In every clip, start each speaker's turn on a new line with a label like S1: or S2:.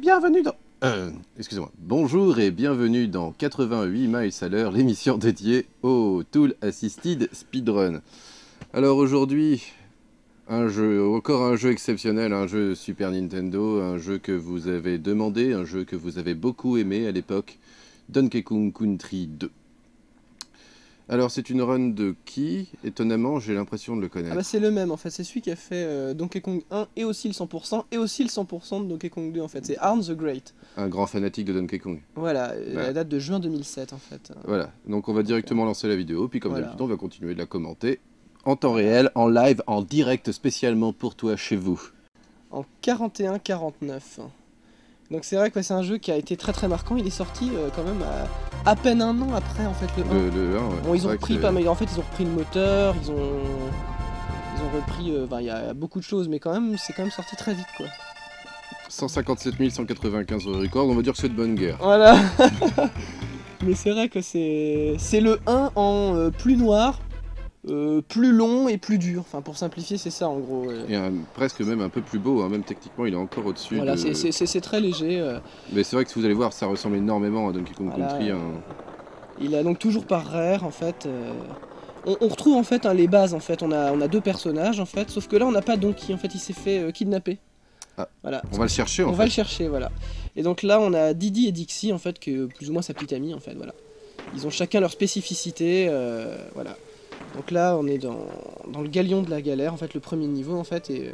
S1: bienvenue dans... excusez-moi. Bonjour et bienvenue dans 88 miles à l'heure, l'émission dédiée au Tool Assisted Speedrun. Alors aujourd'hui, encore un jeu exceptionnel, un jeu Super Nintendo, un jeu que vous avez demandé, un jeu que vous avez beaucoup aimé à l'époque, Donkey Kong Country 2. Alors c'est une run de qui? Étonnamment, j'ai l'impression de le connaître.
S2: Ah bah c'est le même en fait, c'est celui qui a fait Donkey Kong 1 et aussi le 100% et aussi le 100% de Donkey Kong 2 en fait, c'est Arn the Great.
S1: Un grand fanatique de Donkey Kong.
S2: Voilà, la date de juin 2007 en fait.
S1: Voilà, donc on va directement lancer la vidéo, puis comme
S2: Voilà.
S1: d'habitude on va continuer de la commenter en temps réel, en live, en direct spécialement pour toi chez vous.
S2: En 41-49. Donc c'est vrai que c'est un jeu qui a été très marquant, il est sorti quand même à peine un an après en fait le 1.
S1: Le 1 ouais.
S2: Bon ils ont repris pas mal, en fait ils ont repris le moteur, ils ont repris, il y a beaucoup de choses mais quand même c'est quand même sorti très vite quoi.
S1: 157 195 records, on va dire que c'est de bonne guerre.
S2: Voilà. Mais c'est vrai que c'est le 1 en plus noir, plus long et plus dur. Enfin pour simplifier c'est ça en gros.
S1: Et presque même un peu plus beau, hein. Même techniquement il est encore au-dessus.
S2: Voilà, c'est très léger.
S1: Mais c'est vrai que si vous allez voir ça ressemble énormément à Donkey Kong Country.
S2: Il a donc toujours par rare en fait. On retrouve en fait les bases en fait, on a deux personnages en fait, sauf que là on n'a pas Donkey en fait, il s'est fait kidnapper.
S1: Ah,
S2: voilà.
S1: On va le chercher en fait.
S2: On va le chercher, voilà. Et donc là on a Didi et Dixie en fait, que plus ou moins sa petite amie en fait, voilà. Ils ont chacun leur spécificité, voilà. Donc là on est dans le galion de la galère en fait, le premier niveau en fait, et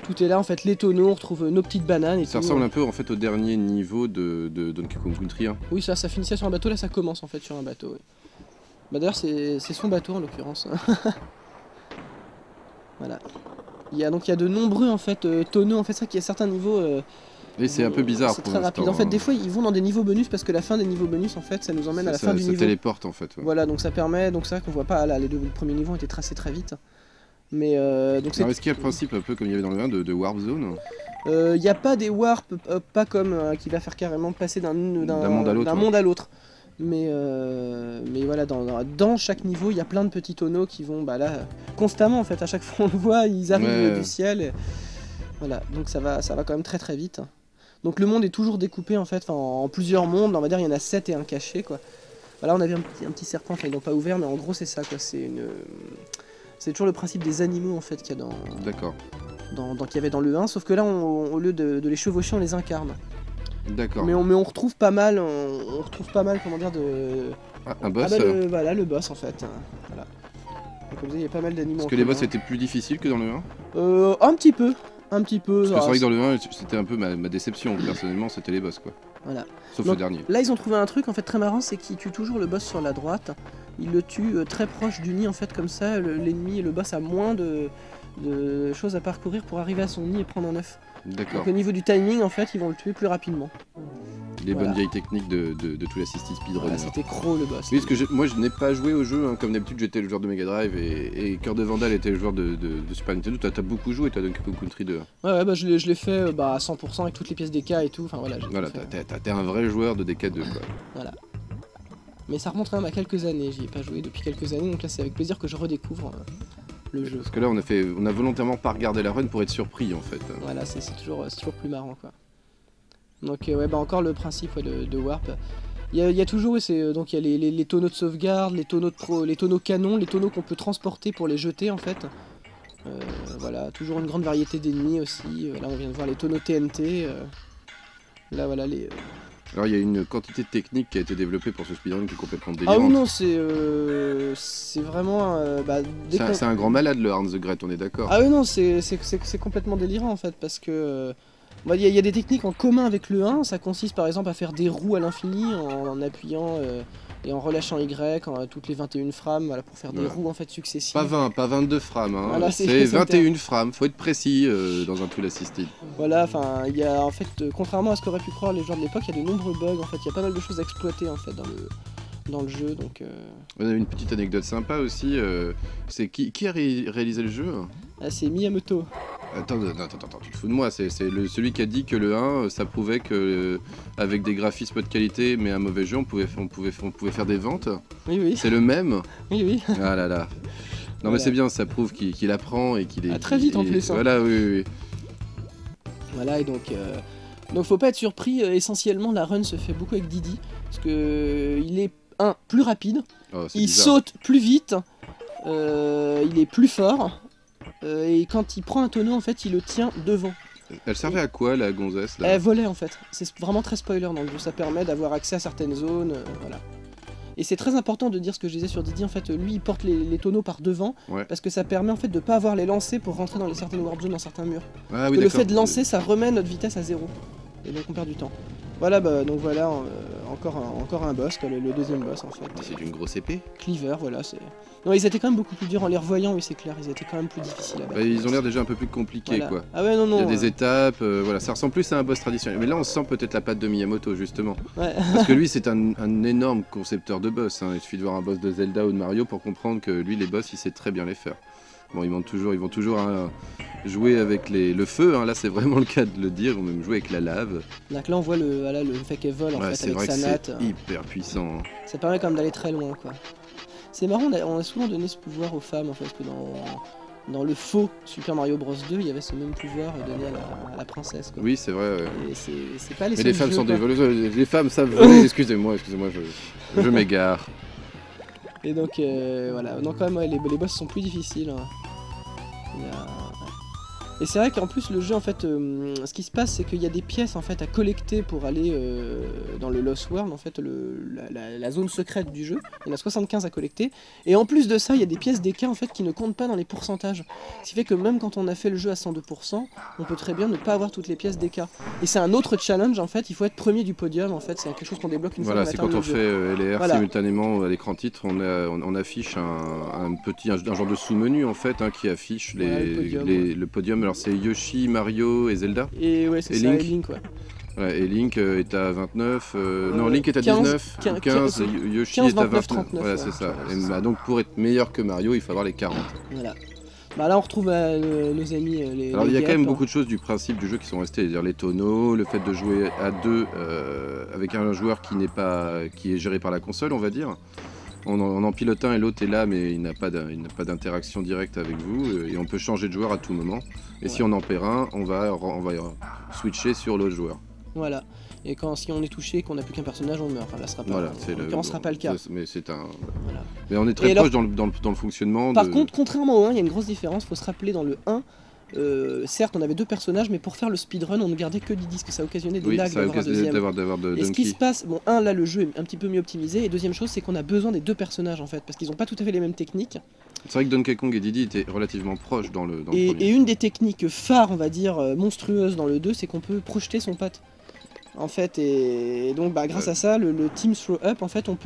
S2: tout est là en fait, les tonneaux, on retrouve nos petites bananes et
S1: ça
S2: tout.
S1: ressemble un peu en fait au dernier niveau de Donkey Kong Country 1.
S2: Oui ça finissait sur un bateau, là ça commence en fait sur un bateau, oui. Bah d'ailleurs c'est son bateau en l'occurrence. Voilà. Il y a de nombreux en fait tonneaux en fait, c'est vrai qu'il y a certains niveaux.
S1: Et c'est un peu bizarre.
S2: C'est très rapide. En fait, des fois ils vont dans des niveaux bonus parce que la fin des niveaux bonus en fait, ça nous emmène à la fin du niveau.
S1: Ça téléporte en fait. Ouais.
S2: Voilà, donc ça permet, donc c'est vrai qu'on voit pas là, les deux premiers niveaux ont été tracés très vite. Mais donc c'est.
S1: Est-ce qu'il y a le principe un peu comme il y avait dans le 1 de Warp Zone?
S2: Il n'y a pas des warps, pas comme qui va faire carrément passer d'un monde à l'autre. Mais voilà, dans chaque niveau, il y a plein de petits tonneaux qui vont là constamment en fait. À chaque fois on le voit, ils arrivent du ciel. Et, voilà, donc ça va quand même très vite. Donc le monde est toujours découpé en fait en plusieurs mondes. On va dire il y en a 7 et un caché quoi. Voilà, on avait un petit serpent, enfin ils l'ont pas ouvert, mais en gros c'est ça quoi. C'est toujours le principe des animaux en fait qu'il y a
S1: D'accord.
S2: qu'il y avait dans le 1, sauf que là au lieu de les chevaucher, on les incarne.
S1: D'accord.
S2: Mais on retrouve pas mal, comment dire,
S1: un boss.
S2: Voilà, le boss en fait. Voilà. Donc, comme ça, il y a pas mal d'animaux.
S1: Est-ce que les boss étaient plus difficiles que dans le 1?
S2: Un petit peu. Parce
S1: que c'est vrai que dans le 1, c'était un peu ma déception, personnellement, c'était les boss quoi.
S2: Voilà.
S1: Sauf
S2: donc,
S1: le dernier.
S2: Là, ils ont trouvé un truc en fait très marrant, c'est qu'ils tuent toujours le boss sur la droite. Ils le tuent très proche du nid en fait, comme ça, l'ennemi, le boss a moins de choses à parcourir pour arriver à son nid et prendre un œuf.
S1: D'accord.
S2: Donc au niveau du timing, en fait, ils vont le tuer plus rapidement.
S1: Les bonnes vieilles techniques de Tool Assisted Speedrun.
S2: Voilà, c'était Crow le boss.
S1: Oui, parce que moi je n'ai pas joué au jeu, hein. Comme d'habitude j'étais le joueur de Mega Drive et Cœur de Vandal était le joueur de Super Nintendo. T'as beaucoup joué toi Donkey Kong Country 2.
S2: Ouais, bah je l'ai fait à 100% avec toutes les pièces DK et tout. Enfin voilà.
S1: Voilà, t'es un vrai joueur de DK2 quoi.
S2: Voilà. Mais ça remonte quand même à quelques années, j'y ai pas joué depuis quelques années, donc là c'est avec plaisir que je redécouvre le jeu.
S1: Parce que là on a volontairement pas regardé la run pour être surpris en fait.
S2: Voilà, c'est toujours plus marrant quoi. Donc ouais, encore le principe de Warp. Il y a toujours, donc il y a les tonneaux de sauvegarde, les tonneaux canons, les tonneaux qu'on peut transporter pour les jeter en fait. Voilà, toujours une grande variété d'ennemis aussi. Là on vient de voir les tonneaux TNT. Là voilà les...
S1: Alors il y a une quantité de techniques qui a été développée pour ce speedrun qui est complètement délirante.
S2: Ah oui non, c'est vraiment...
S1: c'est un grand malade le Arn the Great, on est d'accord.
S2: Ah oui non, c'est complètement délirant en fait, parce que... Il y a des techniques en commun avec le 1, ça consiste par exemple à faire des roues à l'infini en appuyant et en relâchant Y toutes les 21 frames, voilà, pour faire des roues en fait successives.
S1: Pas 22 frames, hein.
S2: Voilà,
S1: c'est 21 frames, faut être précis dans un Tool Assisted.
S2: Voilà, enfin il y a en fait, contrairement à ce qu'auraient pu croire les joueurs de l'époque, il y a de nombreux bugs en fait, il y a pas mal de choses à exploiter en fait dans le jeu, donc...
S1: On a une petite anecdote sympa aussi, c'est qui a réalisé le jeu?
S2: Ah, c'est Miyamoto.
S1: Attends, tu te fous de moi, c'est celui qui a dit que le 1, ça prouvait que avec des graphismes de qualité mais un mauvais jeu, on pouvait faire des ventes.
S2: Oui.
S1: C'est le même.
S2: Oui.
S1: Ah là là. Non mais c'est bien, ça prouve qu'il apprend et qu'il est...
S2: très vite en plus.
S1: Voilà, oui.
S2: Voilà, et donc... Donc faut pas être surpris, essentiellement la run se fait beaucoup avec Didi, parce que il est plus rapide, il saute plus vite, il est plus fort, et quand il prend un tonneau en fait il le tient devant.
S1: Elle servait à quoi la gonzesse là?
S2: Elle volait en fait, c'est vraiment très spoiler dans le jeu, ça permet d'avoir accès à certaines zones, voilà. Et c'est très important de dire ce que je disais sur Didi, en fait lui il porte les tonneaux par devant, parce que ça permet en fait de pas avoir les lancers pour rentrer dans les certaines warp zones, dans certains murs.
S1: Ah, oui,
S2: le fait de lancer ça remet notre vitesse à 0, et donc on perd du temps. Voilà, donc voilà, encore un boss, le deuxième boss en fait.
S1: C'est une grosse épée.
S2: Cleaver, voilà, c'est... Non, ils étaient quand même beaucoup plus durs en les revoyant, oui c'est clair, ils étaient quand même plus difficiles à battre.
S1: Ils ont l'air déjà un peu plus compliqués quoi.
S2: Ah ouais, non,
S1: il y a des étapes, voilà, ça ressemble plus à un boss traditionnel. Mais là on sent peut-être la patte de Miyamoto justement. Parce que lui c'est un énorme concepteur de boss, hein. Il suffit de voir un boss de Zelda ou de Mario pour comprendre que lui les boss il sait très bien les faire. Bon, ils vont toujours jouer avec le feu, hein. Là c'est vraiment le cas de le dire, ils vont même jouer avec la lave.
S2: Donc là on voit le fait qu'elle vole en fait avec sa natte.
S1: C'est hyper puissant. Hein.
S2: Ça permet quand même d'aller très loin quoi. C'est marrant, on a souvent donné ce pouvoir aux femmes en fait, parce que dans le faux Super Mario Bros 2, il y avait ce même pouvoir donné à la princesse quoi.
S1: Oui c'est vrai.
S2: Et c'est pas les
S1: Mais les femmes sont des voleuses, les femmes savent voler, excusez-moi, je m'égare.
S2: Et donc voilà, donc quand même les boss sont plus difficiles. Hein. Et c'est vrai qu'en plus le jeu en fait, ce qui se passe c'est qu'il y a des pièces en fait à collecter pour aller dans le Lost World, en fait la zone secrète du jeu. Il y en a 75 à collecter. Et en plus de ça il y a des pièces DK en fait qui ne comptent pas dans les pourcentages. Ce qui fait que même quand on a fait le jeu à 102%, on peut très bien ne pas avoir toutes les pièces DK. Et c'est un autre challenge en fait, il faut être premier du podium en fait, c'est quelque chose qu'on débloque une fois qu'on atteint le jeu.
S1: Voilà, c'est quand on fait LR simultanément à l'écran titre, on affiche un genre de sous-menu en fait hein, qui affiche le podium. Alors c'est Yoshi, Mario et Zelda.
S2: Et ouais, c'est ça, et Link, ouais.
S1: Ouais, et Link est à 29, non Link est à 19, 15 Yoshi
S2: 15,
S1: est à
S2: 29,
S1: 29,
S2: 39.
S1: voilà c'est ça. Et donc pour être meilleur que Mario, il faut avoir les 40.
S2: Voilà. Bah là on retrouve nos amis les...
S1: Alors il y a quand même beaucoup de choses du principe du jeu qui sont restées, c'est-à-dire les tonneaux, le fait de jouer à deux avec un joueur qui est géré par la console on va dire. On en pilote un et l'autre est là mais il n'a pas d'interaction directe avec vous et on peut changer de joueur à tout moment. Et si on en perd un, on va switcher sur l'autre joueur.
S2: Voilà. Et si on est touché et qu'on n'a plus qu'un personnage, on meurt. Enfin là ce sera pas, sera pas le cas.
S1: Mais voilà. Mais on est très proche dans le fonctionnement.
S2: Par contre, contrairement au 1, il y a une grosse différence. Faut se rappeler dans le 1. Certes on avait deux personnages mais pour faire le speedrun on ne gardait que Didi, parce que ça occasionnait des lags d'avoir un deuxième. Et ce qui se passe, bon là le jeu est un petit peu mieux optimisé, et deuxième chose c'est qu'on a besoin des deux personnages en fait, parce qu'ils n'ont pas tout à fait les mêmes techniques.
S1: C'est vrai que Donkey Kong et Didi étaient relativement proches dans le premier.
S2: Et une des techniques phares on va dire monstrueuses dans le 2, c'est qu'on peut projeter son pote. En fait, et donc grâce à ça, le team throw up, en fait, en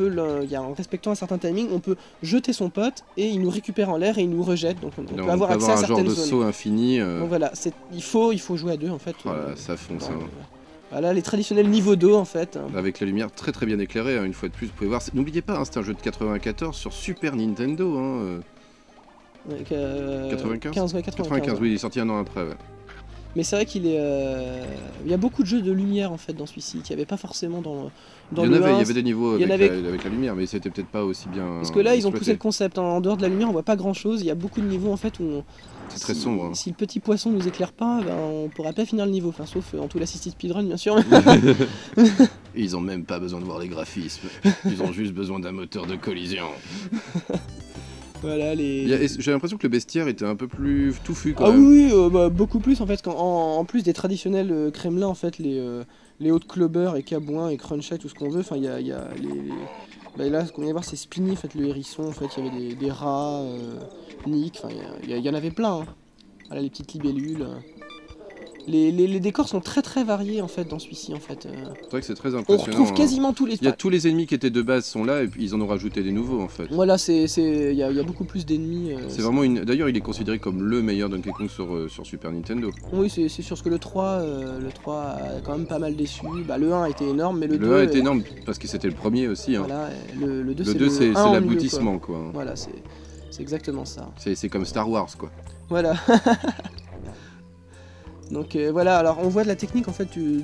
S2: respectant un certain timing, on peut jeter son pote et il nous récupère en l'air et il nous rejette. Donc on peut avoir accès à certaines zones.
S1: Un genre de saut infini.
S2: Donc voilà, il faut jouer à deux en fait.
S1: Voilà, ça fonce.
S2: Voilà, les traditionnels niveaux d'eau en fait.
S1: Avec la lumière très très bien éclairée, hein, une fois de plus, vous pouvez voir. N'oubliez pas, hein, c'est un jeu de 94 sur Super Nintendo. Hein, 95 oui, il est sorti un an après. Ouais.
S2: Mais c'est vrai qu'il est, il y a beaucoup de jeux de lumière en fait dans celui-ci qu'il n'y avait pas forcément dans
S1: il y avait des niveaux avec la lumière, mais c'était peut-être pas aussi bien.
S2: Parce que là ils ont poussé le concept. En dehors de la lumière on voit pas grand chose. Il y a beaucoup de niveaux en fait où
S1: c'est très sombre. Hein.
S2: Si le petit poisson nous éclaire pas, on pourra pas finir le niveau. Enfin sauf en tout l'assisted speedrun bien sûr.
S1: Ils ont même pas besoin de voir les graphismes. Ils ont juste besoin d'un moteur de collision.
S2: Voilà,
S1: j'ai l'impression que le bestiaire était un peu plus touffu quand même.
S2: Ah oui, beaucoup plus en fait, en plus des traditionnels Kremlin en fait, les Hot Clobber et Cabouin et Crunchet, tout ce qu'on veut, enfin il y a là ce qu'on vient de voir c'est Spinny en fait, le hérisson, en fait il y avait des rats, Nick, enfin il y en avait plein, hein. Voilà les petites libellules. Les décors sont très très variés en fait dans celui-ci en fait.
S1: C'est vrai que c'est très impressionnant.
S2: On retrouve quasiment tous les...
S1: Il y a tous les ennemis qui étaient de base sont là et puis ils en ont rajouté des nouveaux en fait.
S2: Voilà, il y a beaucoup plus d'ennemis.
S1: C'est vraiment D'ailleurs il est considéré comme le meilleur Donkey Kong sur Super Nintendo.
S2: Oui, c'est sûr que le 3 a quand même pas mal déçu. Le 1 était énorme mais le 2...
S1: Le 1 était énorme parce que c'était le premier aussi. Hein.
S2: Voilà, le 2
S1: c'est l'aboutissement quoi.
S2: Voilà, c'est exactement ça.
S1: C'est comme Star Wars quoi.
S2: Voilà. Donc voilà, alors on voit de la technique en fait du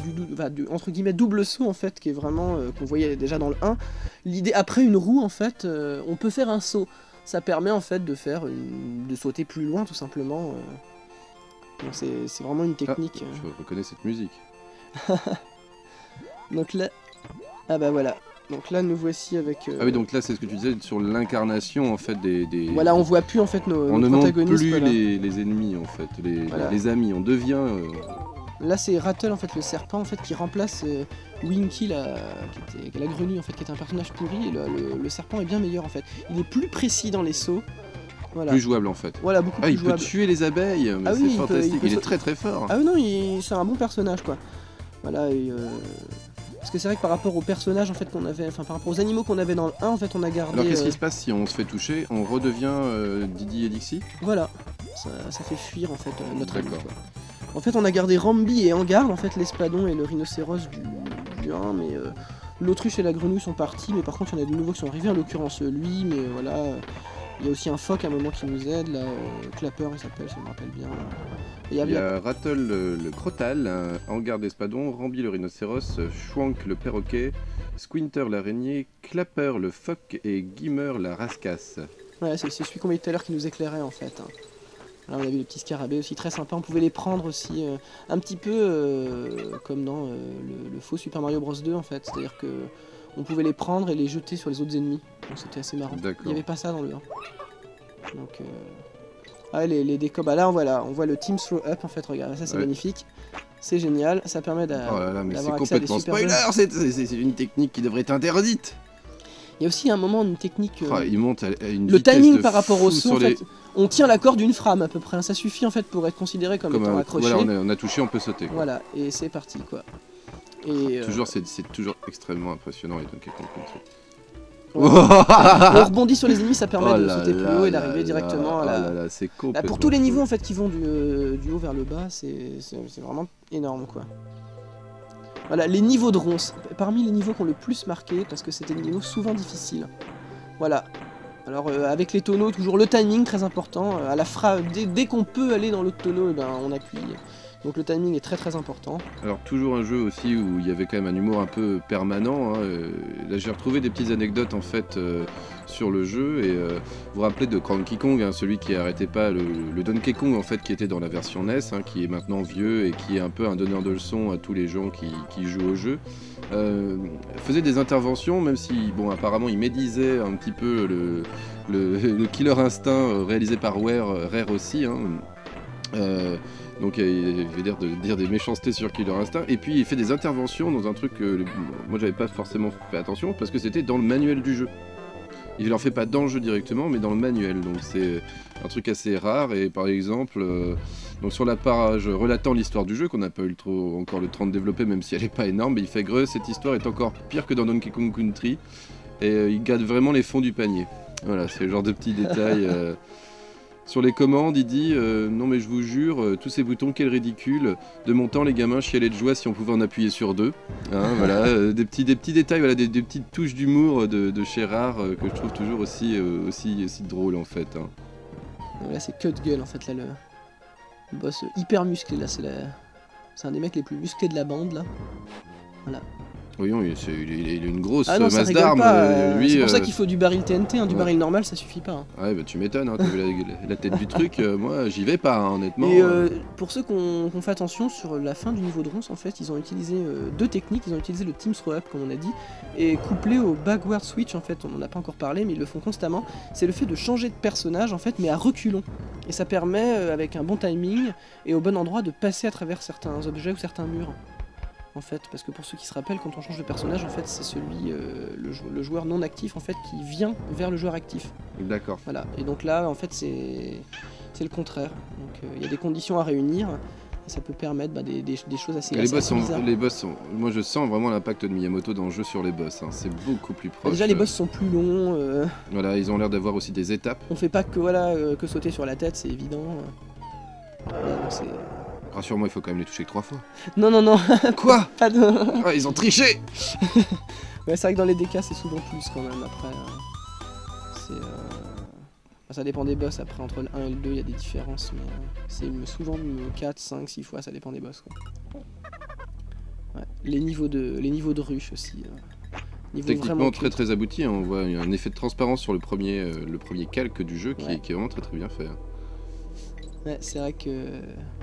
S2: entre guillemets double saut en fait qui est vraiment qu'on voyait déjà dans le 1. L'idée après une roue en fait, on peut faire un saut. Ça permet en fait de sauter plus loin tout simplement. Donc c'est vraiment une technique.
S1: Je reconnais cette musique.
S2: Donc là... Ah bah voilà. Donc là nous voici avec...
S1: Ah oui, donc là c'est ce que tu disais sur l'incarnation en fait des...
S2: Voilà, on voit plus en fait nos
S1: on ne monte
S2: protagonistes.
S1: plus
S2: voilà.
S1: les ennemis en fait, les amis, on devient...
S2: Là c'est Rattle en fait, le serpent en fait qui remplace Winky, qui est la grenouille en fait, qui est un personnage pourri, et le serpent est bien meilleur en fait. Il est plus précis dans les sauts. Voilà.
S1: Plus jouable en fait.
S2: Voilà, beaucoup plus jouable.
S1: Il peut tuer les abeilles, mais c'est fantastique, il est très très fort.
S2: Ah oui non, c'est un bon personnage quoi. Voilà, et parce que c'est vrai que par rapport aux personnages en fait qu'on avait, enfin par rapport aux animaux qu'on avait dans le 1 en fait on a gardé...
S1: Alors qu'est-ce qui se passe si on se fait toucher? On redevient Didi et Dixie?
S2: Voilà, ça fait fuir en fait notre ami quoi. En fait on a gardé Rambi et Engarde, en fait l'espadon et le rhinocéros du 1, mais l'autruche et la grenouille sont partis, mais par contre il y en a de nouveaux qui sont arrivés, en l'occurrence lui, mais voilà... Il y a aussi un phoque à un moment qui nous aide, là, Clapper il s'appelle, si je me rappelle bien.
S1: Il y a Rattle le crotal, Engarde l'espadon, Rambi le rhinocéros, Schwank le perroquet, Squinter l'araignée, Clapper le phoque et Gimmer la rascasse.
S2: Ouais, c'est celui qu'on voyait tout à l'heure qui nous éclairait en fait. Là on avait les petits scarabées aussi très sympas, on pouvait les prendre aussi un petit peu comme dans le faux Super Mario Bros 2 en fait, c'est-à-dire que on pouvait les prendre et les jeter sur les autres ennemis, donc c'était assez marrant. Il n'y avait pas ça dans le 1. Donc ah, les décors, bah là on voit le Team Throw Up en fait, regarde, ça c'est magnifique. C'est génial, ça permet d'avoir accès à des super
S1: spoiler, c'est une technique qui devrait être interdite.
S2: Il y a aussi un moment une technique...
S1: il monte à une
S2: le timing par rapport au son, en fait, on tient la corde d'une frame à peu près, ça suffit en fait pour être considéré comme étant accroché.
S1: Voilà, on a touché, on peut sauter. Quoi.
S2: Voilà, et c'est parti quoi.
S1: Et c'est toujours extrêmement impressionnant les Donkey Kong Country.
S2: Ouais. On rebondit sur les ennemis, ça permet de sauter plus haut et d'arriver directement à la...
S1: c'est complètement...
S2: Pour tous les niveaux en fait qui vont du haut vers le bas, c'est vraiment énorme quoi. Voilà, les niveaux de ronces, parmi les niveaux qui ont le plus marqué, parce que c'était des niveaux souvent difficiles. Voilà. Alors avec les tonneaux, toujours le timing très important. À la dès qu'on peut aller dans l'autre tonneau, on appuie. Donc le timing est très très important. Alors
S1: toujours un jeu aussi où il y avait quand même un humour un peu permanent. Hein. Là j'ai retrouvé des petites anecdotes en fait sur le jeu et vous vous rappelez de Cranky Kong, hein, celui qui arrêtait pas le Donkey Kong en fait qui était dans la version NES, hein, qui est maintenant vieux et qui est un peu un donneur de leçons à tous les gens qui jouent au jeu. Faisait des interventions même si bon apparemment il médisait un petit peu le Killer Instinct réalisé par Rare aussi. Hein. Donc il veut dire des méchancetés sur Killer Instinct. Et puis il fait des interventions dans un truc que moi j'avais pas forcément fait attention parce que c'était dans le manuel du jeu. Il en fait pas dans le jeu directement mais dans le manuel. Donc c'est un truc assez rare. Et par exemple, donc sur la page relatant l'histoire du jeu qu'on n'a pas eu encore le temps de développer même si elle est pas énorme, mais il fait cette histoire est encore pire que dans Donkey Kong Country. Et il gâte vraiment les fonds du panier. Voilà, c'est le genre de petits détails. Sur les commandes, il dit non mais je vous jure, tous ces boutons, quel ridicule. De mon temps, les gamins chialaient de joie si on pouvait en appuyer sur 2. Hein, voilà, des petits détails, voilà, des petites touches d'humour de chez Rare que je trouve toujours aussi drôle en fait. Hein.
S2: Là c'est Cut Gueule en fait, là le boss hyper musclé, là c'est un des mecs les plus musclés de la bande là. Voilà.
S1: Voyons, il a une grosse masse d'armes.
S2: C'est pour ça qu'il faut du baril TNT, hein, du baril normal ça suffit pas. Hein.
S1: Ouais bah tu m'étonnes, hein, t'as vu la tête du truc, moi j'y vais pas hein, honnêtement.
S2: Et pour ceux qui ont fait attention, sur la fin du niveau de ronce en fait, ils ont utilisé deux techniques, ils ont utilisé le Team Throw Up comme on a dit, et couplé au backward switch en fait, on en a pas encore parlé mais ils le font constamment, c'est le fait de changer de personnage en fait mais à reculons. Et ça permet avec un bon timing et au bon endroit de passer à travers certains objets ou certains murs. En fait, parce que pour ceux qui se rappellent, quand on change de personnage, en fait, c'est celui, le joueur non actif, en fait, qui vient vers le joueur actif.
S1: D'accord.
S2: Voilà. Et donc là, en fait, c'est le contraire. Donc, il y a des conditions à réunir. Et ça peut permettre des choses assez.
S1: Les boss sont. Moi, je sens vraiment l'impact de Miyamoto dans le jeu sur les boss. Hein. C'est beaucoup plus proche.
S2: Déjà, les boss sont plus longs.
S1: Voilà, ils ont l'air d'avoir aussi des étapes.
S2: On fait pas que que sauter sur la tête, c'est évident. Voilà, donc c'est.
S1: Rassure-moi, il faut quand même les toucher que 3 fois.
S2: Non, non, non.
S1: Quoi? Ah, ils ont triché.
S2: Ouais, c'est vrai que dans les DK, c'est souvent plus quand même. Après, ça dépend des boss. Après, entre le 1 et le 2, il y a des différences. Mais c'est souvent 4, 5, 6 fois, ça dépend des boss. Quoi. Ouais. Les niveaux de rush aussi.
S1: Techniquement très très abouti. Hein. On voit un effet de transparence sur le premier calque du jeu qui est vraiment très très bien fait.
S2: Ouais, c'est vrai que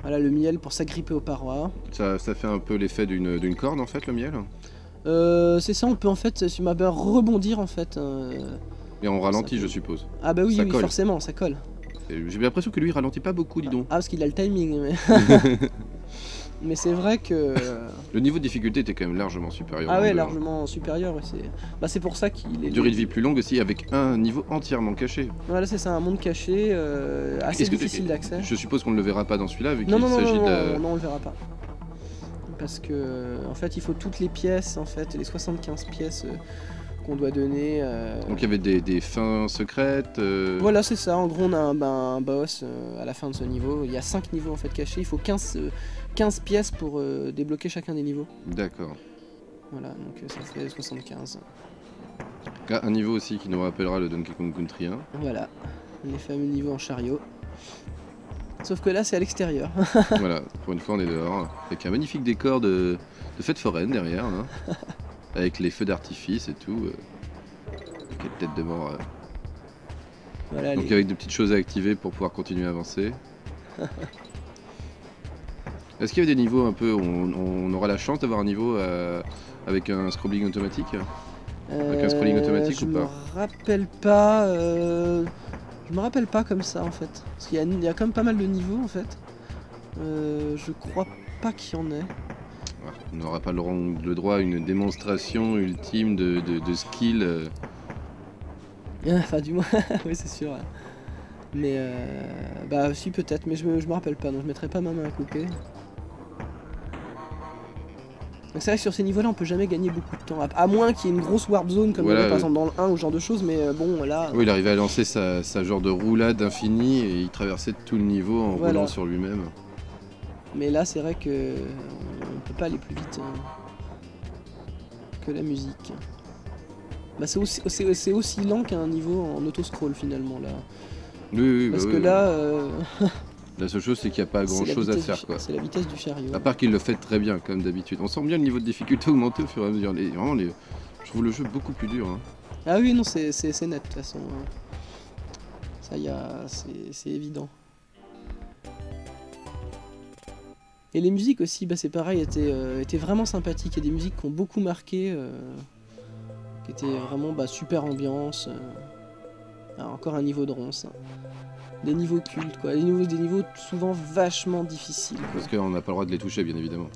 S2: voilà, le miel pour s'agripper aux parois.
S1: Ça fait un peu l'effet d'une corde en fait, le miel.
S2: C'est ça, on peut en fait, sur ma barre, rebondir en fait.
S1: Et on ralentit, je suppose.
S2: Ah bah oui, oui, forcément, ça colle.
S1: J'ai l'impression que lui il ralentit pas beaucoup, dis donc.
S2: Ah, parce qu'il a le timing. Mais, mais c'est vrai que...
S1: Le niveau de difficulté était quand même largement supérieur.
S2: Ah ouais, largement supérieur. Ouais, c'est pour ça qu'il est...
S1: Durée de vie plus longue aussi, avec un niveau entièrement caché.
S2: Voilà, c'est ça, un monde caché, assez difficile d'accès.
S1: Je suppose qu'on ne le verra pas dans celui-là, vu qu'il s'agit de...
S2: Non, on le verra pas. Parce que, en fait, il faut toutes les pièces, en fait, les 75 pièces... qu'on doit donner.
S1: Donc il y avait des fins secrètes.
S2: Voilà, c'est ça. En gros, on a un boss à la fin de ce niveau. Il y a 5 niveaux en fait cachés. Il faut 15 pièces pour débloquer chacun des niveaux.
S1: D'accord.
S2: Voilà, donc ça fait 75.
S1: Un niveau aussi qui nous rappellera le Donkey Kong Country 1.
S2: Voilà, les fameux niveaux en chariot. Sauf que là, c'est à l'extérieur.
S1: Voilà, pour une fois, on est dehors. Avec un magnifique décor de fête foraine derrière. Là. Avec les feux d'artifice et tout. Quelle tête de mort. Voilà, donc avec des petites choses à activer pour pouvoir continuer à avancer. Est-ce qu'il y a des niveaux un peu où on aura la chance d'avoir un niveau avec un scrolling automatique avec un scrolling automatique ou pas?
S2: Je me rappelle pas comme ça en fait. Parce qu'il y a quand même pas mal de niveaux en fait. Je crois pas qu'il y en ait.
S1: On n'aura pas le droit à une démonstration ultime de skill.
S2: Enfin, du moins, oui, c'est sûr. Mais, bah, si, peut-être, mais je me rappelle pas, donc je mettrai pas ma main à couper. Donc, c'est vrai que sur ces niveaux-là, on peut jamais gagner beaucoup de temps. À moins qu'il y ait une grosse warp zone, comme voilà, il y avait par exemple dans le 1 ou ce genre de choses, mais bon, là.
S1: Oui, il arrivait à lancer sa genre de roulade infinie et il traversait tout le niveau en roulant sur lui-même.
S2: Mais là, c'est vrai que on peut pas aller plus vite que la musique. Bah, c'est aussi lent qu'un niveau en auto-scroll finalement là.
S1: Oui,
S2: parce que là.
S1: La seule chose, c'est qu'il n'y a pas grand chose à faire, quoi.
S2: C'est la vitesse du chariot.
S1: À part qu'il le fait très bien, comme d'habitude. On sent bien le niveau de difficulté augmenter au fur et à mesure. Je trouve le jeu beaucoup plus dur. Hein.
S2: Ah oui, non, c'est net de toute façon. Ça c'est évident. Et les musiques aussi, bah, c'est pareil, étaient vraiment sympathiques. Il y a des musiques qui ont beaucoup marqué, qui étaient vraiment super ambiance. Alors, encore un niveau de ronce. Des niveaux cultes, quoi. Des niveaux souvent vachement difficiles. Quoi.
S1: Parce qu'on n'a pas le droit de les toucher, bien évidemment.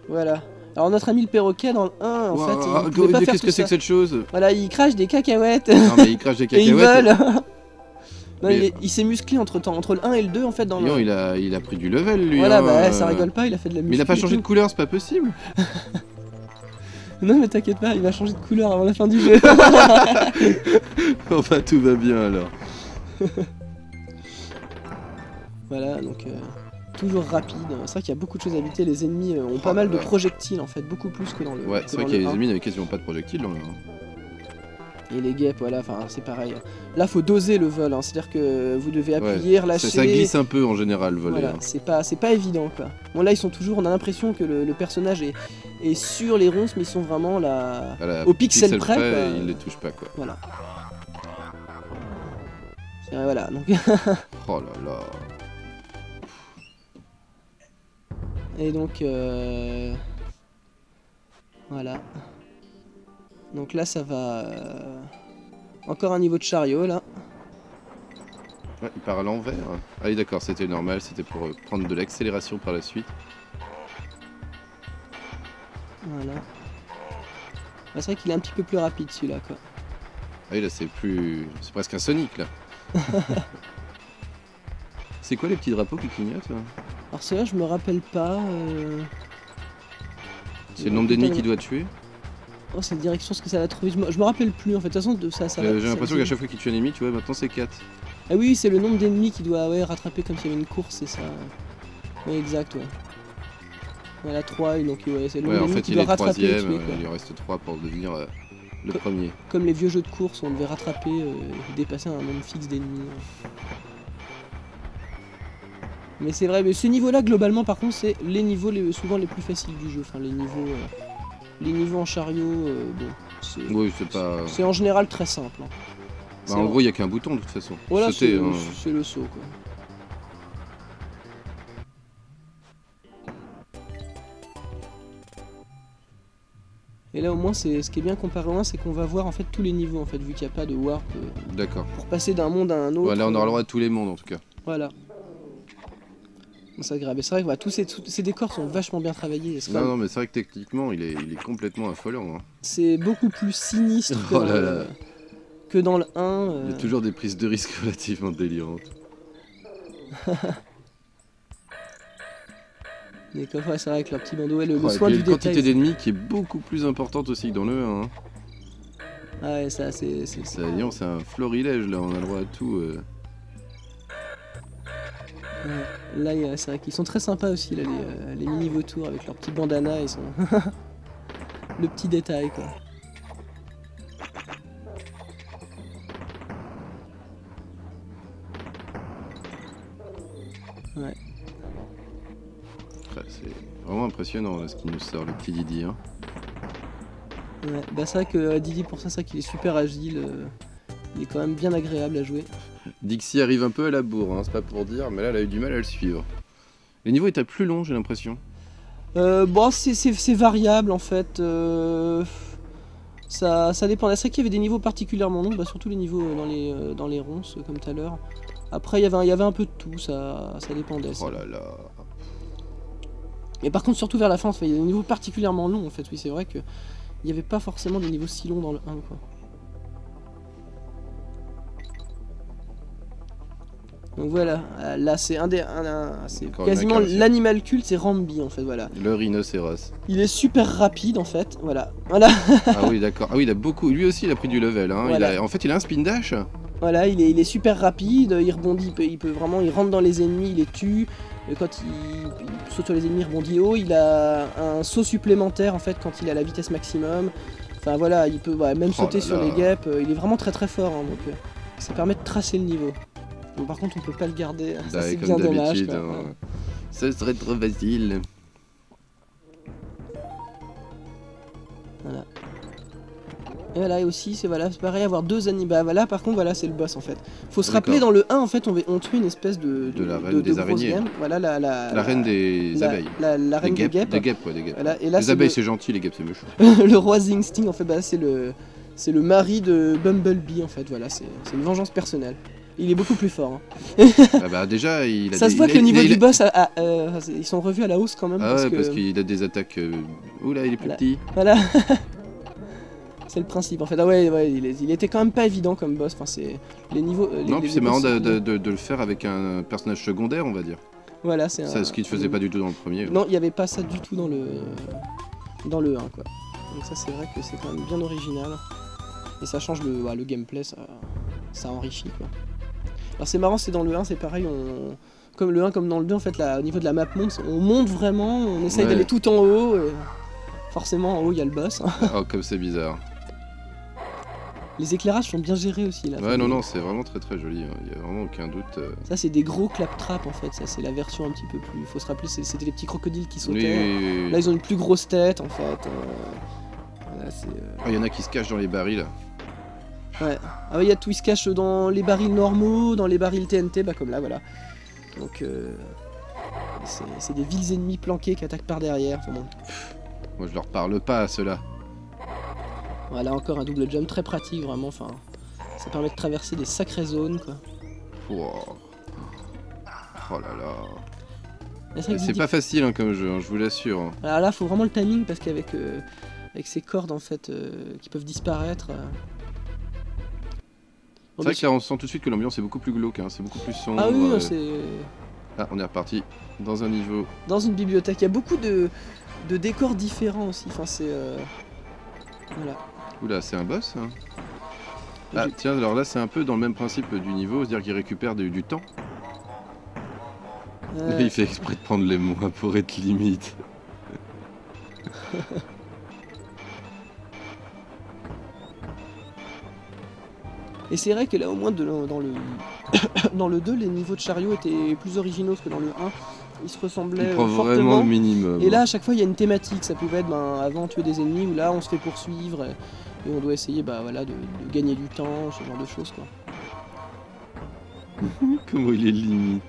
S2: Voilà. Alors notre ami le perroquet dans le 1, en fait,
S1: qu'est-ce que c'est que cette chose?
S2: Voilà, il crache des cacahuètes.
S1: Non, mais il crache des cacahuètes.
S2: Et il vole. Non, il s'est musclé entre le 1 et le 2 en fait dans
S1: le... il a pris du level lui.
S2: Voilà, bah ça rigole pas, il a fait de la muscu.
S1: Mais il a pas changé de couleur, c'est pas possible.
S2: Non mais t'inquiète pas, il va changer de couleur avant la fin du jeu.
S1: Enfin tout va bien alors.
S2: Voilà, donc toujours rapide. C'est vrai qu'il y a beaucoup de choses à éviter, les ennemis ont pas mal de projectiles en fait, beaucoup plus que dans le...
S1: Ouais, c'est vrai qu'il y a des ennemis avec quasiment pas de projectiles dans le 1.
S2: Et les guêpes, voilà, enfin c'est pareil. Là faut doser le vol, hein. C'est-à-dire que vous devez appuyer, relâcher...
S1: Ça glisse un peu en général, voler.
S2: Voilà,
S1: hein.
S2: C'est pas évident quoi. Bon là ils sont toujours, on a l'impression que le personnage est sur les ronces, mais ils sont vraiment là, au pixel près quoi.
S1: Ils les touchent pas quoi.
S2: Voilà. Voilà, donc...
S1: Oh là là.
S2: Et donc... Voilà. Donc là ça va... Encore un niveau de chariot là.
S1: Ouais, il part à l'envers. Ah oui d'accord, c'était normal, c'était pour prendre de l'accélération par la suite.
S2: Voilà. C'est vrai qu'il est un petit peu plus rapide celui-là quoi.
S1: Ah oui là c'est presque un Sonic là. C'est quoi les petits drapeaux qui clignotent là?
S2: Alors ceux-là je me rappelle pas.
S1: C'est le nombre d'ennemis qu'il doit tuer?
S2: Oh c'est une direction, ce que ça va trouver. Je me rappelle plus en fait, de toute façon ça
S1: j'ai l'impression qu'à chaque fois qu'il tue un ennemi, tu vois, maintenant c'est 4.
S2: Ah oui, c'est le nombre d'ennemis qu'il doit rattraper comme s'il y avait une course, c'est ça. Oui exact, ouais. Voilà 3, donc c'est le nombre d'ennemis qu'il doit rattraper et tuer,
S1: il lui reste 3 pour devenir le premier.
S2: Comme les vieux jeux de course, on devait rattraper et dépasser un nombre fixe d'ennemis. Mais c'est vrai, mais ce niveau-là, globalement, par contre, c'est les niveaux souvent les plus faciles du jeu. Enfin, les niveaux en chariot, bon,
S1: oui, c'est pas...
S2: C'est en général très simple. Hein.
S1: Bah, en gros, il n'y a qu'un bouton de toute façon.
S2: Voilà, c'est le saut, quoi. Et là au moins ce qui est bien comparé au 1, c'est qu'on va voir en fait tous les niveaux en fait, vu qu'il n'y a pas de warp pour passer d'un monde à un autre.
S1: Ouais, là on aura le droit à tous les mondes en tout cas.
S2: Voilà. C'est agréable. C'est vrai que bah, tous ces décors sont vachement bien travaillés.
S1: Non mais c'est vrai que techniquement il est complètement affolant. Hein.
S2: C'est beaucoup plus sinistre que dans le 1.
S1: Il y a toujours des prises de risque relativement délirantes.
S2: Mais comme c'est vrai que leur petit bandeau, le soin du détail.
S1: Il y a une quantité d'ennemis qui est beaucoup plus importante aussi que dans le 1. Hein.
S2: Ah ouais, ça c'est...
S1: C'est un florilège là, on a le droit à tout.
S2: Ouais. Là, c'est vrai qu'ils sont très sympas aussi, là, les mini-vautours avec leurs petits bandanas, ils sont... le petit détail, quoi. Ouais.
S1: C'est vraiment impressionnant là, ce qu'il nous sort, le petit Didi. Hein.
S2: Ouais, bah c'est vrai que Didi, pour ça, c'est vrai qu'il est super agile. Il est quand même bien agréable à jouer.
S1: Dixie arrive un peu à la bourre, hein, c'est pas pour dire, mais là elle a eu du mal à le suivre. Les niveaux étaient plus longs, j'ai l'impression.
S2: Bon, c'est variable en fait. Ça dépend. C'est vrai qu'il y avait des niveaux particulièrement longs, bah, surtout les niveaux dans les ronces, comme tout à l'heure. Après, il y avait un peu de tout, ça dépendait.
S1: Oh là là.
S2: Mais par contre, surtout vers la fin, il y a des niveaux particulièrement longs en fait. Oui, c'est vrai qu'il n'y avait pas forcément des niveaux si longs dans le 1, quoi. Donc voilà, là c'est quasiment l'animal culte, c'est Rambi en fait, voilà.
S1: Le rhinocéros.
S2: Il est super rapide en fait, voilà.
S1: Ah oui d'accord, ah oui il a beaucoup, lui aussi il a pris du level, hein.
S2: Voilà.
S1: En fait il a un spin dash.
S2: Voilà, il est super rapide, il rebondit, il peut vraiment, il rentre dans les ennemis, il les tue. Et quand il saute sur les ennemis, il rebondit haut, il a un saut supplémentaire en fait quand il a la vitesse maximum. Enfin voilà, il peut même sauter sur les guêpes, il est vraiment très très fort, hein, donc ça permet de tracer le niveau. Bon, par contre, on peut pas le garder, ça c'est bien dommage.
S1: Hein. Ce serait trop facile.
S2: Voilà. Et voilà, et aussi, c'est pareil, avoir deux animaux. Bah voilà, par contre, voilà, c'est le boss en fait. Faut se rappeler, dans le 1, en fait, on tue une espèce de
S1: la reine des araignées.
S2: Voilà,
S1: la reine des abeilles.
S2: La reine des guêpes.
S1: Des guêpes, ouais, des guêpes.
S2: Voilà, et là,
S1: les abeilles, c'est gentil, les guêpes, c'est méchant.
S2: Le roi Zingsting, en fait, bah, c'est le mari de Bumblebee, en fait, voilà, c'est une vengeance personnelle. Il est beaucoup plus fort. Hein.
S1: Ah bah déjà, il a
S2: ça se voit que le niveau du boss, ils sont revus à la hausse quand même.
S1: Ah ouais, parce qu'il a des attaques... Oula, il est plus petit.
S2: Voilà. C'est le principe en fait. Ah ouais, il était quand même pas évident comme boss. Enfin, c'est les niveaux.
S1: Non, puis c'est marrant de le faire avec un personnage secondaire, on va dire.
S2: Voilà, c'est
S1: ce qu'il ne faisait pas du tout dans le premier.
S2: Non, il n'y avait pas ça du tout dans le 1, quoi. Donc ça, c'est vrai que c'est quand même bien original. Et ça change le gameplay, ça enrichit, quoi. Alors c'est marrant, c'est dans le 1, c'est pareil, comme le 1 comme dans le 2, en fait, au niveau de la map monde, on monte vraiment, on essaye d'aller tout en haut, et forcément en haut il y a le boss.
S1: Oh, comme c'est bizarre.
S2: Les éclairages sont bien gérés aussi là.
S1: Ouais, non, c'est vraiment très très joli, il n'y a vraiment aucun doute.
S2: Ça c'est des gros claptraps en fait, ça c'est la version un petit peu plus... Faut se rappeler, c'était les petits crocodiles qui sautaient.
S1: Oui.
S2: Là ils ont une plus grosse tête en fait.
S1: Il y en a qui se cachent dans les barils.
S2: Ouais. Ah ouais, il y a tout, ils se cachent dans les barils normaux, dans les barils TNT, bah comme là, voilà. Donc c'est des vils ennemis planqués qui attaquent par derrière. Enfin, bon.
S1: Moi je leur parle pas à ceux-là.
S2: Voilà, encore un double jump très pratique, vraiment. Enfin, ça permet de traverser des sacrées zones, quoi.
S1: Wow. Oh là là.
S2: C'est
S1: pas facile hein, comme jeu, hein, je vous l'assure.
S2: Alors là, faut vraiment le timing parce qu'avec avec ces cordes en fait qui peuvent disparaître.
S1: C'est vrai que là on sent tout de suite que l'ambiance est beaucoup plus glauque, hein, c'est beaucoup plus sombre.
S2: Ah oui, c'est...
S1: Ah, on est reparti dans un niveau.
S2: Dans une bibliothèque, il y a beaucoup de décors différents aussi, enfin c'est... Voilà.
S1: Oula, c'est un boss hein. Ah tiens, alors là c'est un peu dans le même principe du niveau, c'est-à-dire qu'il récupère du temps. Il fait exprès de prendre les moins pour être limite.
S2: Et c'est vrai que là au moins dans le 2 les niveaux de chariot étaient plus originaux que dans le 1. Ils se ressemblaient fortement.
S1: Vraiment le minimum.
S2: Et là à chaque fois il y a une thématique, ça pouvait être avant tuer des ennemis ou là on se fait poursuivre et on doit essayer voilà, de gagner du temps, ce genre de choses quoi.
S1: Comment il est limite.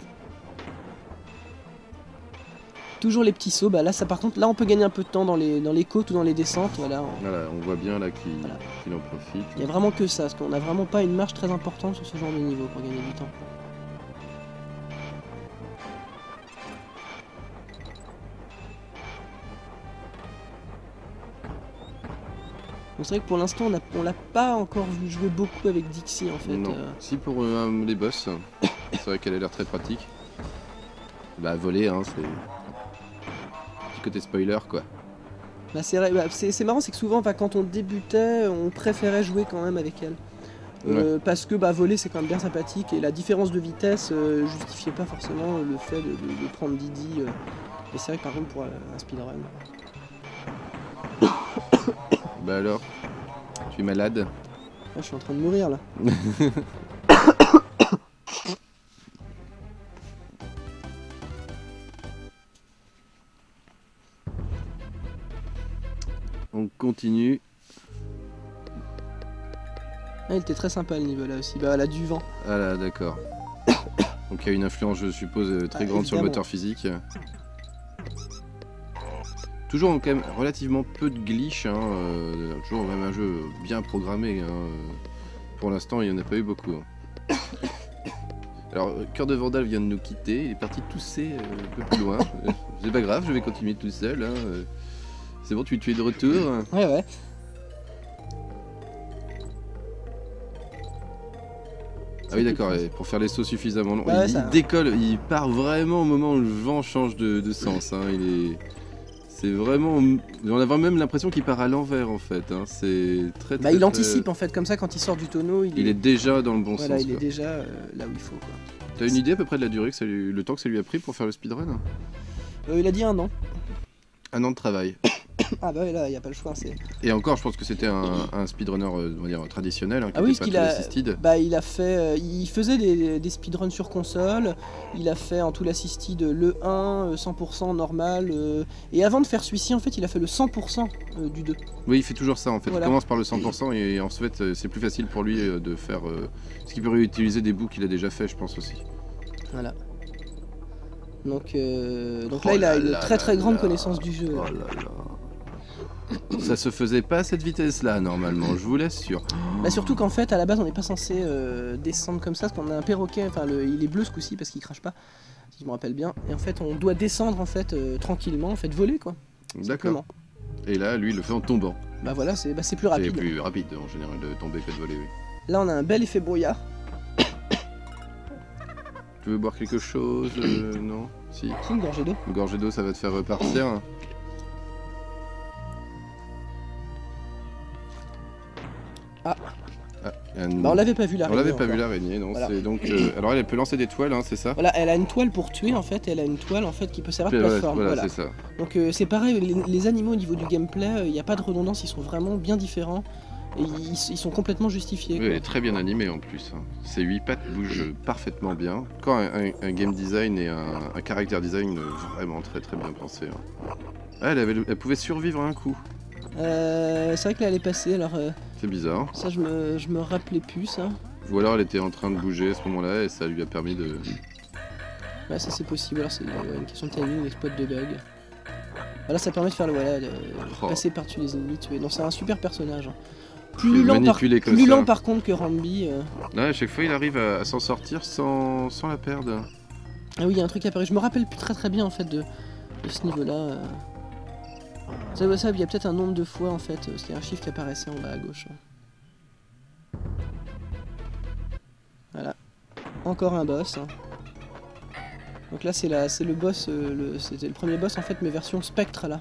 S2: toujours les petits sauts. Bah là, ça par contre, là on peut gagner un peu de temps dans les côtes ou dans les descentes. Voilà,
S1: on voit bien là qu'il en profite.
S2: Il n'y a vraiment que ça, parce qu'on n'a vraiment pas une marge très importante sur ce genre de niveau pour gagner du temps. Donc c'est vrai que pour l'instant on l'a pas encore vu jouer beaucoup avec Dixie en fait.
S1: Non. Si pour les boss, c'est vrai qu'elle a l'air très pratique. Bah voler hein, c'est petit côté spoiler quoi.
S2: Bah c'est marrant, c'est que souvent quand on débutait on préférait jouer quand même avec elle. Parce que voler c'est quand même bien sympathique et la différence de vitesse justifiait pas forcément le fait de prendre Didi. Et c'est vrai que par contre pour un speedrun.
S1: Bah alors, tu es malade?
S2: Je suis en train de mourir là.
S1: On continue.
S2: Il était très sympa le niveau là aussi, elle a du vent.
S1: Ah là d'accord. Donc il y a une influence je suppose très grande sur le moteur physique. Toujours quand même relativement peu de glitch, hein, toujours même un jeu bien programmé. Hein, pour l'instant il n'y en a pas eu beaucoup. Hein. Alors Cœur de Vandale vient de nous quitter, il est parti tousser un peu plus loin. C'est pas grave, je vais continuer tout seul. Hein. C'est bon, tu es de retour?
S2: Ouais.
S1: Ah oui d'accord, pour faire les sauts suffisamment longs, il décolle, il part vraiment au moment où le vent change de sens. Hein, c'est vraiment... On a même l'impression qu'il part à l'envers en fait. Hein. C'est très
S2: il anticipe en fait, comme ça quand il sort du tonneau, il
S1: est déjà dans le bon sens.
S2: Il est déjà là où il faut.
S1: T'as une idée à peu près de la durée, le temps que ça lui a pris pour faire le speedrun?
S2: Il a dit 1 an.
S1: 1 an de travail.
S2: Ah bah là, il n'y a pas le choix.
S1: Et encore, je pense que c'était un speedrunner on va dire, traditionnel, hein, qui
S2: oui,
S1: était pas assisted.
S2: Il a fait, il faisait des speedruns sur console, il a fait en tout l'assisted le 1, 100% normal, et avant de faire celui-ci, en fait, il a fait le 100% du 2.
S1: Oui, il fait toujours ça, en fait.
S2: Voilà.
S1: Il commence par le 100% et ensuite, c'est plus facile pour lui de faire... parce qu'il peut réutiliser des bouts qu'il a déjà fait, je pense aussi.
S2: Voilà. Donc là, il a une très grande connaissance du jeu.
S1: Oh là là. Ça se faisait pas à cette vitesse-là, normalement, je vous l'assure.
S2: Surtout qu'en fait, à la base, on n'est pas censé descendre comme ça, parce qu'on a un perroquet, il est bleu ce coup-ci, parce qu'il crache pas, si je me rappelle bien. Et en fait, on doit descendre, en fait, tranquillement, en fait, voler, quoi.
S1: D'accord. Et là, lui, il le fait en tombant.
S2: Voilà, c'est plus rapide.
S1: C'est plus rapide, en général, de tomber que de voler, oui.
S2: Là, on a un bel effet brouillard.
S1: Tu veux boire quelque chose? Non? Si.
S2: Une gorgée d'eau.
S1: Une gorgée d'eau, ça va te faire repartir.
S2: On l'avait pas vu l'araignée.
S1: On l'avait pas vu l'araignée, non. Voilà. Donc, alors elle peut lancer des toiles, hein, c'est ça?
S2: Voilà, elle a une toile pour tuer en fait, elle a une toile en fait qui peut servir de plateforme.
S1: Voilà. C'est ça.
S2: Donc c'est pareil, les animaux au niveau du gameplay, il n'y a pas de redondance, ils sont vraiment bien différents. Et ils sont complètement justifiés.
S1: Oui, elle est très bien animée en plus. Hein. Ses 8 pattes bougent parfaitement bien. Quand un game design et un character design vraiment très bien pensé. Hein. Ah, elle pouvait survivre à un coup.
S2: C'est vrai que là elle est passée, alors...
S1: C'est bizarre.
S2: Ça je me rappelais plus ça.
S1: Ou alors elle était en train de bouger à ce moment-là et ça lui a permis de...
S2: Ouais, ça c'est possible, alors c'est une question de timing, un exploit de bug. Voilà, ça permet de faire de passer par-dessus les ennemis, tuer. Donc c'est un super personnage. Hein. Plus lent par contre que Rambi.
S1: Ouais, à chaque fois il arrive à s'en sortir sans la perdre.
S2: Ah oui, il y a un truc qui apparaît. Je me rappelle plus très bien en fait de ce niveau-là. Ça, il y a peut-être un nombre de fois en fait, parce qu'il y a un chiffre qui apparaissait en bas à gauche. Voilà. Encore un boss. Hein. Donc là c'est le boss, c'était le premier boss en fait, mais version spectre là.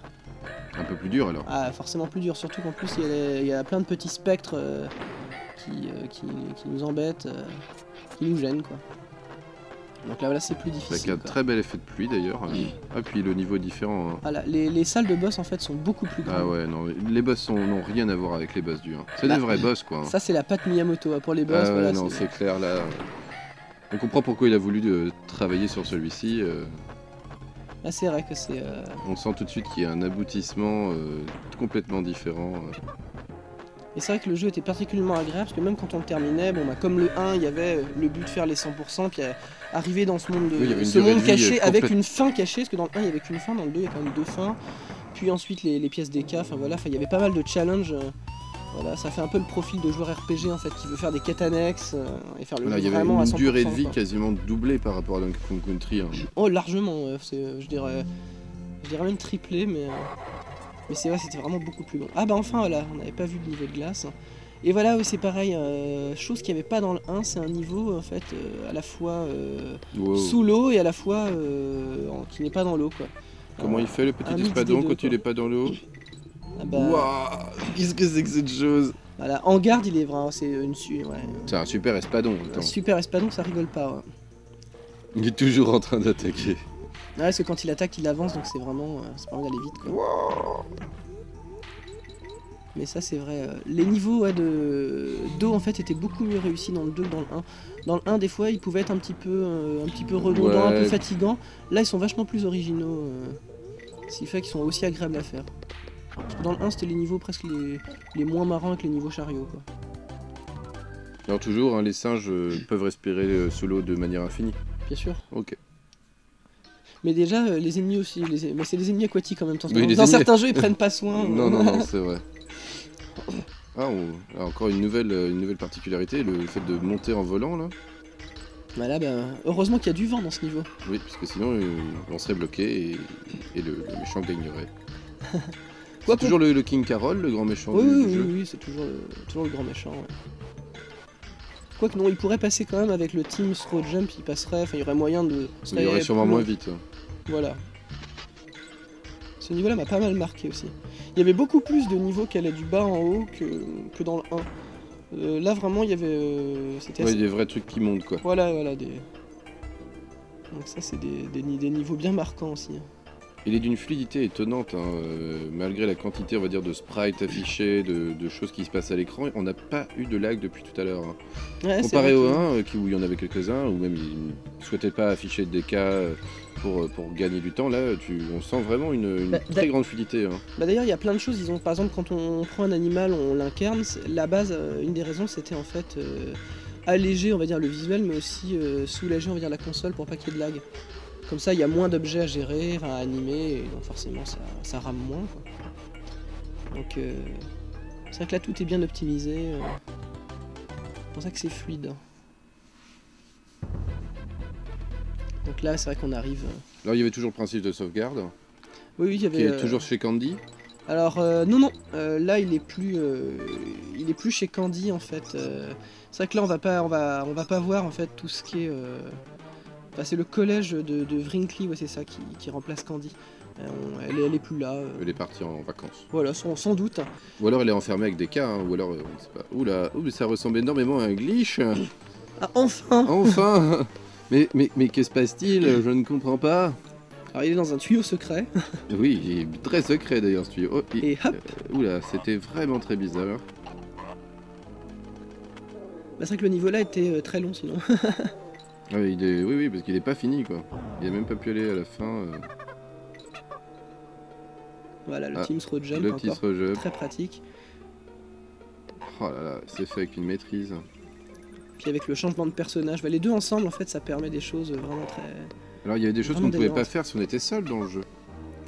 S1: Un peu plus dur alors.
S2: Ah, forcément plus dur, surtout qu'en plus il y a plein de petits spectres qui nous embêtent, qui nous gênent quoi. Donc là voilà, c'est plus difficile.
S1: Avec un très bel effet de pluie d'ailleurs. Ah, puis le niveau est différent. Hein.
S2: Voilà, les salles de boss en fait sont beaucoup plus grandes.
S1: Ah ouais, non, les boss n'ont rien à voir avec les boss du 1. C'est des vrais boss quoi. Hein.
S2: Ça c'est la patte Miyamoto, hein, pour les boss.
S1: Ah ouais,
S2: voilà,
S1: non, c'est clair là. On comprend pourquoi il a voulu travailler sur celui-ci.
S2: Ah, c'est vrai que c'est...
S1: On sent tout de suite qu'il y a un aboutissement complètement différent.
S2: Et c'est vrai que le jeu était particulièrement agréable parce que même quand on le terminait, bon bah comme le 1, il y avait le but de faire les 100%, puis arriver dans ce monde, ce monde caché avec une fin cachée, parce que dans le 1 il n'y avait qu'une fin, dans le 2 il y a quand même 2 fins, puis ensuite les pièces d'EK, enfin voilà, il y avait pas mal de challenges. Voilà, ça fait un peu le profil de joueur RPG en fait, qui veut faire des quêtes annexes et faire le jeu vraiment à 100%.
S1: Il y avait une durée de vie quasiment doublée par rapport à Donkey Kong Country. Hein.
S2: Oh largement, je dirais même triplé, mais c'est vrai, c'était vraiment beaucoup plus long. Ah bah enfin voilà, on n'avait pas vu le niveau de glace. Et voilà, oui, c'est pareil, chose qu'il n'y avait pas dans le 1, c'est un niveau en fait à la fois sous l'eau et à la fois qui n'est pas dans l'eau quoi.
S1: Comment il fait le petit espadon quand il n'est pas dans l'eau?
S2: Ah bah...
S1: Waouh, qu'est-ce que c'est que cette chose?
S2: Voilà, en garde il est vraiment, c'est une
S1: c'est un super espadon.
S2: Un super espadon, ça rigole pas. Ouais.
S1: Il est toujours en train d'attaquer.
S2: Ouais, parce que quand il attaque, il avance, donc c'est vraiment, ça permet d'aller vite quoi.
S1: Wow.
S2: Mais ça c'est vrai, les niveaux d'eau en fait étaient beaucoup mieux réussis dans le 2 que dans le 1. Dans le 1 des fois ils pouvaient être un petit peu redondants, un peu fatigants. Là ils sont vachement plus originaux, ce qui fait qu'ils sont aussi agréables à faire. Parce que dans le 1 c'était les niveaux presque les moins marrants que les niveaux chariots quoi.
S1: Alors toujours, hein, les singes peuvent respirer sous l'eau de manière infinie.
S2: Bien sûr.
S1: Ok.
S2: Mais déjà les ennemis aussi, mais c'est les ennemis aquatiques en même temps.
S1: Oui,
S2: dans certains jeux ils prennent pas soin.
S1: Non, c'est vrai. Ah, encore une nouvelle particularité, le fait de monter en volant là.
S2: Voilà, heureusement qu'il y a du vent dans ce niveau.
S1: Oui, parce que sinon on serait bloqué et le méchant gagnerait. C'est toujours le King Carol, le grand méchant du jeu.
S2: Oui, c'est toujours le grand méchant. Ouais. Quoique non, il pourrait passer quand même avec le Team Throw Jump, il passerait, enfin il y aurait moyen de...
S1: Il y aurait sûrement moins vite.
S2: Voilà. Ce niveau-là m'a pas mal marqué aussi. Il y avait beaucoup plus de niveaux qui allaient du bas en haut que dans le 1. Là vraiment il y avait...
S1: c'était des vrais trucs qui montent quoi.
S2: Voilà, donc ça c'est des niveaux bien marquants aussi.
S1: Il est d'une fluidité étonnante, hein, malgré la quantité on va dire de sprites affichés, de choses qui se passent à l'écran, on n'a pas eu de lag depuis tout à l'heure. Hein. Ouais, comparé au 1, où il y en avait quelques-uns, où même ils ne souhaitaient pas afficher de DK pour gagner du temps, là on sent vraiment une très grande fluidité. Hein.
S2: D'ailleurs il y a plein de choses, par exemple quand on prend un animal, on l'incarne, la base, une des raisons c'était en fait alléger on va dire le visuel, mais aussi soulager on va dire la console pour pas qu'il y ait de lag. Comme ça, il y a moins d'objets à gérer, à animer, et donc forcément, ça rame moins. Quoi. Donc, c'est vrai que là, tout est bien optimisé. C'est pour ça que c'est fluide. Donc là, c'est vrai qu'on arrive...
S1: Alors, il y avait toujours le principe de sauvegarde.
S2: Oui, il y avait...
S1: Qui est toujours chez Candy.
S2: Alors, non. Là, il est plus chez Candy, en fait. C'est vrai que là, on va pas voir, en fait, tout ce qui est... Enfin, c'est le collège de Wrinkly, ouais, c'est ça, qui remplace Candy. Elle est plus là.
S1: Elle est partie en vacances.
S2: Voilà, sans doute.
S1: Ou alors elle est enfermée avec des cas, hein, ou alors on ne sait pas. Oula, ça ressemble énormément à un glitch.
S2: Ah, enfin.
S1: Enfin. Mais que se passe-t-il? Je ne comprends pas.
S2: Alors il est dans un tuyau secret.
S1: Oui, il est très secret d'ailleurs ce tuyau. Oh,
S2: et hop.
S1: Oula, c'était vraiment très bizarre.
S2: C'est vrai que le niveau là était très long sinon.
S1: Ah, oui, parce qu'il est pas fini quoi. Il a même pas pu aller à la fin.
S2: Voilà, le Team Throw Jump, encore très pratique.
S1: Oh là là, c'est fait avec une maîtrise.
S2: Puis avec le changement de personnage, les deux ensemble en fait ça permet des choses vraiment très...
S1: Alors il y avait des choses qu'on ne pouvait pas faire si on était seul dans le jeu.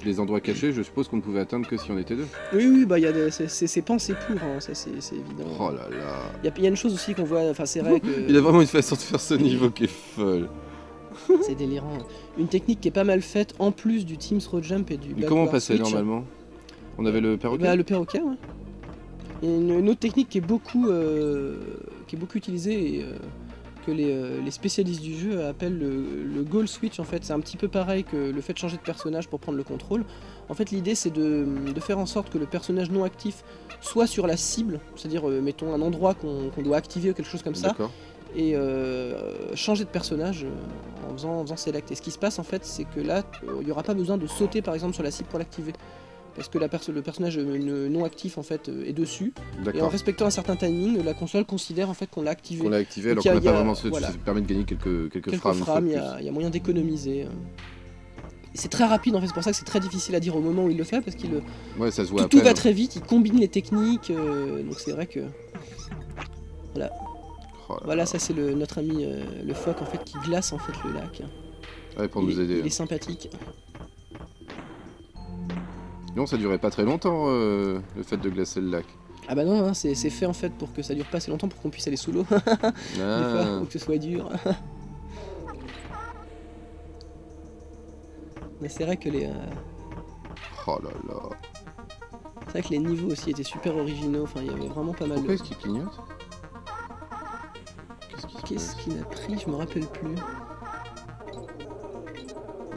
S1: Les endroits cachés, je suppose qu'on ne pouvait atteindre que si on était deux.
S2: Oui, il y a c'est pensé pour, hein, ça c'est évident.
S1: Oh là là.
S2: Il y a une chose aussi qu'on voit, enfin c'est vrai que...
S1: Il a vraiment une façon de faire ce niveau qui est folle.
S2: C'est délirant. Une technique qui est pas mal faite en plus du Team Throw Jump et du...
S1: Mais comment on passait normalement? On avait le perroquet?
S2: Le perroquet, ouais. Il y a une autre technique qui est beaucoup utilisée et que les spécialistes du jeu appellent le goal switch en fait. C'est un petit peu pareil que le fait de changer de personnage pour prendre le contrôle. En fait l'idée c'est de faire en sorte que le personnage non actif soit sur la cible, c'est-à-dire mettons un endroit qu'on doit activer ou quelque chose comme ça, et changer de personnage en faisant select. Et ce qui se passe en fait c'est que là il n'y aura pas besoin de sauter par exemple sur la cible pour l'activer. Parce que le personnage non actif en fait est dessus. Et en respectant un certain timing, la console considère en fait qu'on l'a activé.
S1: Qu'on l'a activé alors qu'on n'a pas vraiment... Voilà. Ça permet de gagner quelques frames.
S2: Il y a moyen d'économiser. c'est très rapide en fait, c'est pour ça que c'est très difficile à dire au moment où il le fait, parce qu'il
S1: ouais, ça se voit
S2: tout va très vite, il combine les techniques, donc c'est vrai que... Voilà.
S1: Oh
S2: voilà, ça c'est notre ami le phoque en fait qui glace en fait le lac.
S1: Ouais, pour nous aider.
S2: Il est sympathique.
S1: Non, ça durait pas très longtemps le fait de glacer le lac.
S2: Ah bah non, hein, c'est fait en fait pour que ça dure pas assez longtemps, pour qu'on puisse aller sous l'eau. Des fois, faut que ce soit dur. Mais c'est vrai que les...
S1: Oh là là.
S2: C'est vrai que les niveaux aussi étaient super originaux, enfin il y avait vraiment pas mal
S1: Pourquoi est-ce qu'il clignote?
S2: Qu'est-ce qu'il a pris? Je me rappelle plus.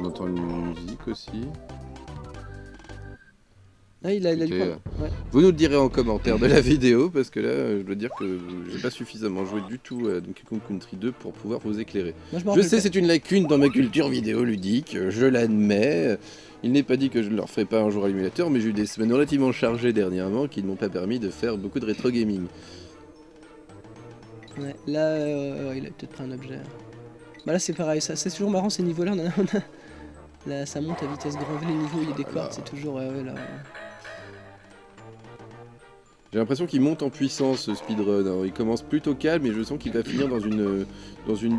S1: On entend une musique aussi.
S2: Ah, il a dû prendre...
S1: ouais. Vous nous le direz en commentaire de la vidéo, parce que là, je dois dire que j'ai pas suffisamment joué du tout à Donkey Kong Country 2 pour pouvoir vous éclairer.
S2: Moi,
S1: je sais, c'est une lacune dans ma culture vidéo ludique, je l'admets. Il n'est pas dit que je ne leur ferai pas un jour à l'émulateur, mais j'ai eu des semaines relativement chargées dernièrement qui ne m'ont pas permis de faire beaucoup de rétro gaming.
S2: Ouais, là, il a peut-être pris un objet. Bah là, c'est pareil, c'est toujours marrant ces niveaux-là. Là, ça monte à vitesse grand V, les niveaux où il y a des cordes, c'est toujours... ouais, là...
S1: J'ai l'impression qu'il monte en puissance ce speedrun. Alors, il commence plutôt calme et je sens qu'il va finir dans une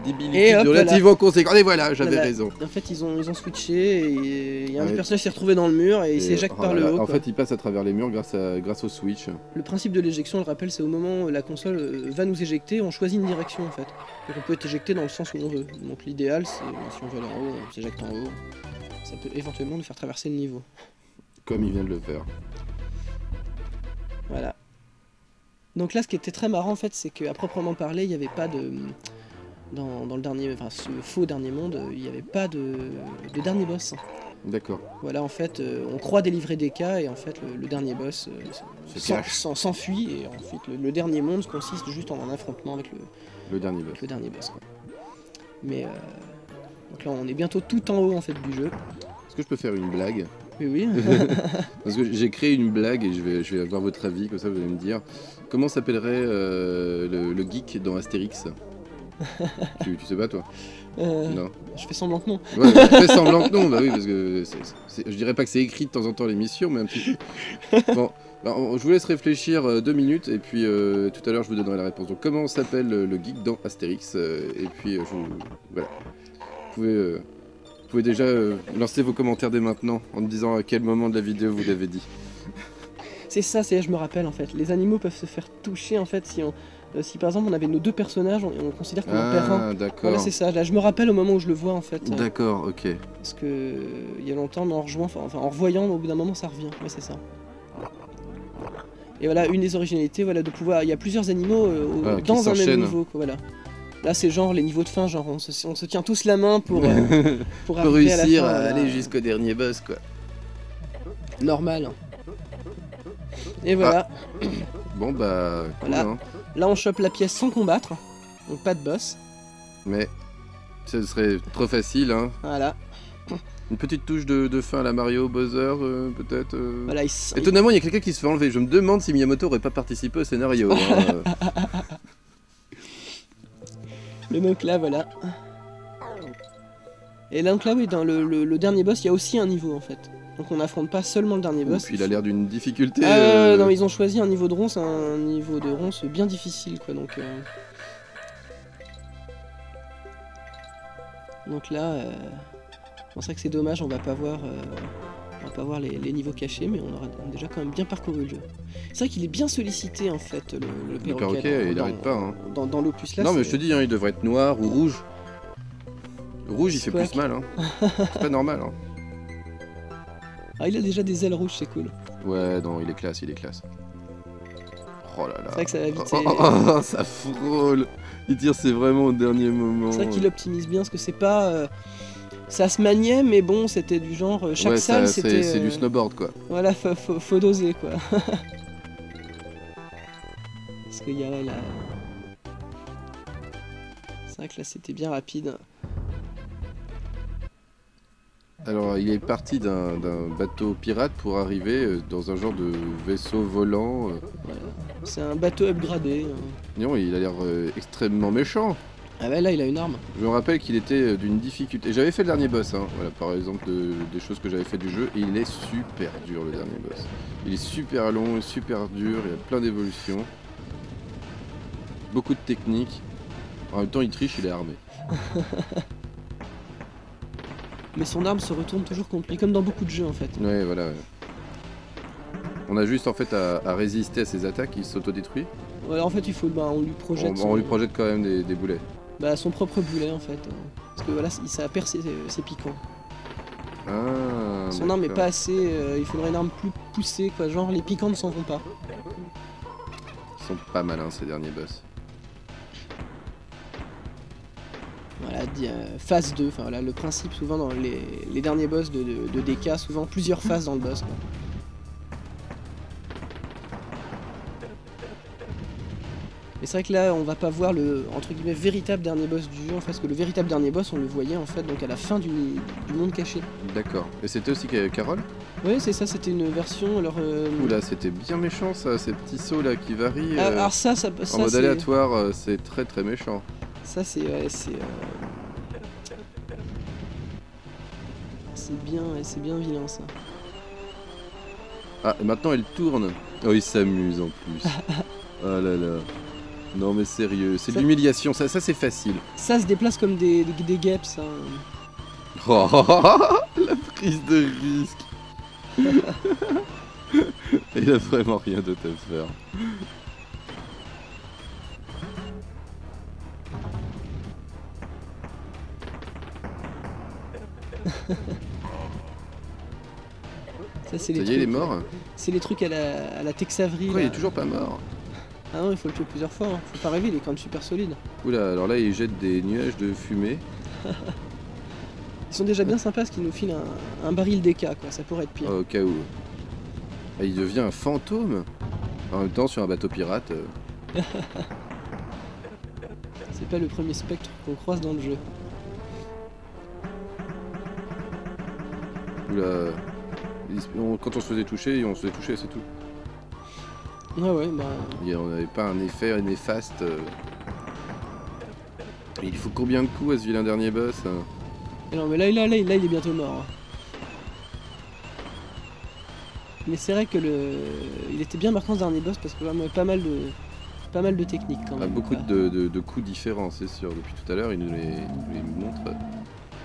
S1: débilité relativement conséquente. Et voilà, j'avais raison.
S2: En fait, ils ont switché et il y a un personnage qui s'est retrouvé dans le mur et il s'éjecte par le haut.
S1: En fait, il passe à travers les murs grâce au switch. Le
S2: principe de l'éjection, je le rappelle, c'est au moment où la console va nous éjecter, on choisit une direction en fait. Donc on peut être éjecté dans le sens où on veut. Donc l'idéal, c'est si on veut aller en haut, on s'éjecte en haut. Ça peut éventuellement nous faire traverser le niveau.
S1: Comme il vient de le faire.
S2: Voilà. Donc là, ce qui était très marrant en fait, c'est qu'à proprement parler, il n'y avait pas de... Dans le dernier, enfin ce faux dernier monde, il n'y avait pas de dernier boss.
S1: D'accord.
S2: Voilà, en fait, on croit délivrer des cas et en fait le dernier boss s'enfuit et ensuite le dernier monde consiste juste en un affrontement avec
S1: le dernier boss.
S2: Le dernier boss, quoi. Mais donc là, on est bientôt tout en haut en fait du jeu.
S1: Est-ce que je peux faire une blague?
S2: Oui.
S1: Parce que j'ai créé une blague et je vais avoir votre avis, comme ça vous allez me dire. Comment s'appellerait le geek dans Astérix? tu sais pas toi? Non.
S2: Je fais semblant que non.
S1: Ouais, je fais semblant que non, bah oui, parce que je dirais pas que c'est écrit de temps en temps l'émission, mais un petit peu. Bon, bah, je vous laisse réfléchir 2 minutes et puis tout à l'heure je vous donnerai la réponse. Donc comment s'appelle le geek dans Astérix et puis voilà. Vous pouvez déjà lancer vos commentaires dès maintenant en me disant à quel moment de la vidéo vous l'avez dit.
S2: C'est ça, je me rappelle en fait. Les animaux peuvent se faire toucher en fait si par exemple on avait nos deux personnages, on considère qu'on en perd un.
S1: D'accord.
S2: Voilà, c'est ça. Là, je me rappelle au moment où je le vois en fait.
S1: D'accord, ok.
S2: Parce que il y a longtemps, mais en revoyant, au bout d'un moment, ça revient. Ouais, c'est ça. Et voilà, une des originalités, voilà, de pouvoir. Il y a plusieurs animaux dans un même niveau, quoi, voilà. Là, c'est genre les niveaux de fin, genre on se tient tous la main pour
S1: réussir à aller jusqu'au dernier boss, quoi.
S2: Normal. Et voilà.
S1: Bon bah, cool,
S2: voilà.
S1: Hein.
S2: Là, on chope la pièce sans combattre, donc pas de boss.
S1: Mais ce serait trop facile, hein.
S2: Voilà.
S1: Une petite touche de fin à la Mario Bowser, peut-être.
S2: Voilà,
S1: étonnamment, il y a quelqu'un qui se fait enlever. Je me demande si Miyamoto aurait pas participé au scénario. Hein.
S2: Et donc là, voilà. Et donc là, oui, dans le dernier boss, il y a aussi un niveau en fait. Donc on n'affronte pas seulement le dernier boss.
S1: Puis il a l'air d'une difficulté.
S2: Non, ils ont choisi un niveau de ronce, un niveau de ronce bien difficile, quoi. Donc là, c'est vrai que c'est dommage, on va pas voir les niveaux cachés, mais on aura déjà quand même bien parcouru le jeu. C'est vrai qu'il est bien sollicité en fait, le perroquet.
S1: Il n'arrête pas. Hein.
S2: Dans l'opus là.
S1: Non, mais je te dis, hein, il devrait être noir ou rouge. Rouge, il fait plus mal. Hein. C'est pas normal. Hein.
S2: Ah, il a déjà des ailes rouges, c'est cool.
S1: Ouais, non, il est classe. Oh là là.
S2: C'est vrai que ça va vite.
S1: Ça frôle. Il tire, c'est vraiment au dernier moment.
S2: C'est vrai qu'il optimise bien, parce que c'est pas... ça se maniait, mais bon, c'était du genre... chaque salle, c'était...
S1: C'est du snowboard, quoi.
S2: Voilà, faut doser, quoi. Parce qu'il y a là... C'est vrai que là, c'était bien rapide.
S1: Alors, il est parti d'un bateau pirate pour arriver dans un genre de vaisseau volant.
S2: Voilà. C'est un bateau upgradé.
S1: Non, il a l'air extrêmement méchant.
S2: Ah ouais, là il a une arme.
S1: Je me rappelle qu'il était d'une difficulté. J'avais fait le dernier boss, hein. Voilà, par exemple des choses que j'avais fait du jeu, et il est super dur le dernier boss. Il est super long, super dur, il y a plein d'évolutions. Beaucoup de techniques. En même temps il triche, il est armé.
S2: Mais son arme se retourne toujours contre lui, comme dans beaucoup de jeux en fait.
S1: Ouais, voilà. Ouais. On a juste en fait à résister à ses attaques, il s'autodétruit.
S2: Ouais, en fait il faut, on lui projette.
S1: On lui projette quand même des boulets.
S2: Bah son propre boulet en fait. Parce que voilà, ça perd ses piquants.
S1: Ah,
S2: son arme est pas assez, il faudrait une arme plus poussée quoi, genre les piquants ne s'en vont pas.
S1: Ils sont pas malins ces derniers boss.
S2: Voilà, phase 2, enfin voilà, le principe souvent dans les derniers boss de DK, souvent plusieurs phases dans le boss quoi. Mais c'est vrai que là on va pas voir le entre guillemets véritable dernier boss du jeu en fait, parce que le véritable dernier boss on le voyait en fait donc à la fin du monde caché.
S1: D'accord. Et c'était aussi Carole?
S2: Oui c'est ça, c'était une version alors...
S1: Oula c'était bien méchant ça, ces petits sauts là qui varient.
S2: Alors ça
S1: en mode aléatoire, c'est très très méchant.
S2: Ça c'est bien vilain ça.
S1: Ah et maintenant elle tourne. Oh il s'amuse en plus. Oh là là. Non mais sérieux, c'est de l'humiliation, ça c'est facile.
S2: Ça se déplace comme des guêpes ça.
S1: Oh, la prise de risque. Il a vraiment rien d'autre à faire. Ça y est, il est mort.
S2: C'est les trucs à la Tex Avery.
S1: Pourquoi il est toujours pas mort?
S2: Ah non, il faut le tuer plusieurs fois, hein. Faut pas rêver, il est quand même super solide.
S1: Oula, alors là il jette des nuages de fumée.
S2: Ils sont déjà bien sympas parce qu'ils nous filent un baril DK quoi, ça pourrait être pire.
S1: Au cas où. Ah, il devient un fantôme. En même temps sur un bateau pirate.
S2: C'est pas le premier spectre qu'on croise dans le jeu.
S1: Oula. Quand on se faisait toucher, c'est tout.
S2: Ouais, bah...
S1: On n'avait pas un effet néfaste. Il faut combien de coups à ce vilain dernier boss?
S2: Non mais là il est bientôt mort. Mais c'est vrai que il était bien marquant ce dernier boss parce que vraiment pas mal de techniques quand même.
S1: Beaucoup de coups différents, c'est sûr. Depuis tout à l'heure, il nous les montre.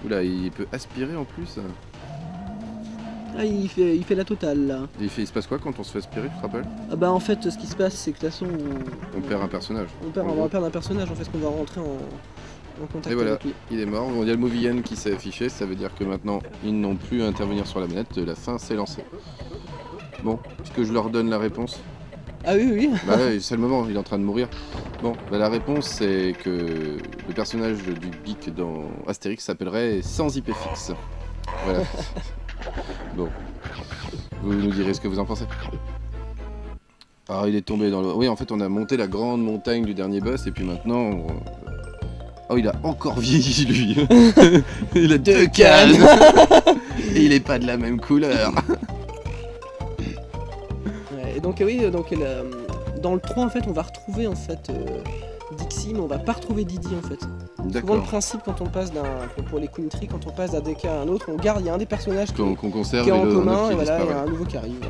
S1: Oula, il peut aspirer en plus.
S2: Ah, il fait la totale là.
S1: Il se passe quoi quand on se fait aspirer, tu te rappelles?
S2: Ah bah en fait ce qui se passe c'est que de toute façon
S1: on perd un personnage.
S2: On va perdre un personnage en fait, qu'on va rentrer en contact
S1: et voilà,
S2: avec lui.
S1: Il est mort. Il y a le movie end qui s'est affiché, ça veut dire que maintenant ils n'ont plus à intervenir sur la manette, la fin s'est lancée. Bon, est-ce que je leur donne la réponse?
S2: Ah oui.
S1: Bah ouais, c'est le moment, il est en train de mourir. Bon, bah la réponse c'est que le personnage du geek dans Astérix s'appellerait Sans IP fixe. Voilà. Bon, vous nous direz ce que vous en pensez. Ah, il est tombé dans le... Oui, en fait, on a monté la grande montagne du dernier boss, et puis maintenant... Oh, il a encore vieilli, lui. Il a 2 cannes. Et il est pas de la même couleur.
S2: Ouais, et donc, oui, dans le 3, en fait, on va retrouver, en fait... Dixie, mais on va pas retrouver Didi en fait. Souvent le principe quand on passe pour les country, quand on passe d'un DK à un autre, on garde, il y a un des personnages qu'on
S1: conserve
S2: qui est en commun, et voilà, il y a un nouveau qui arrive.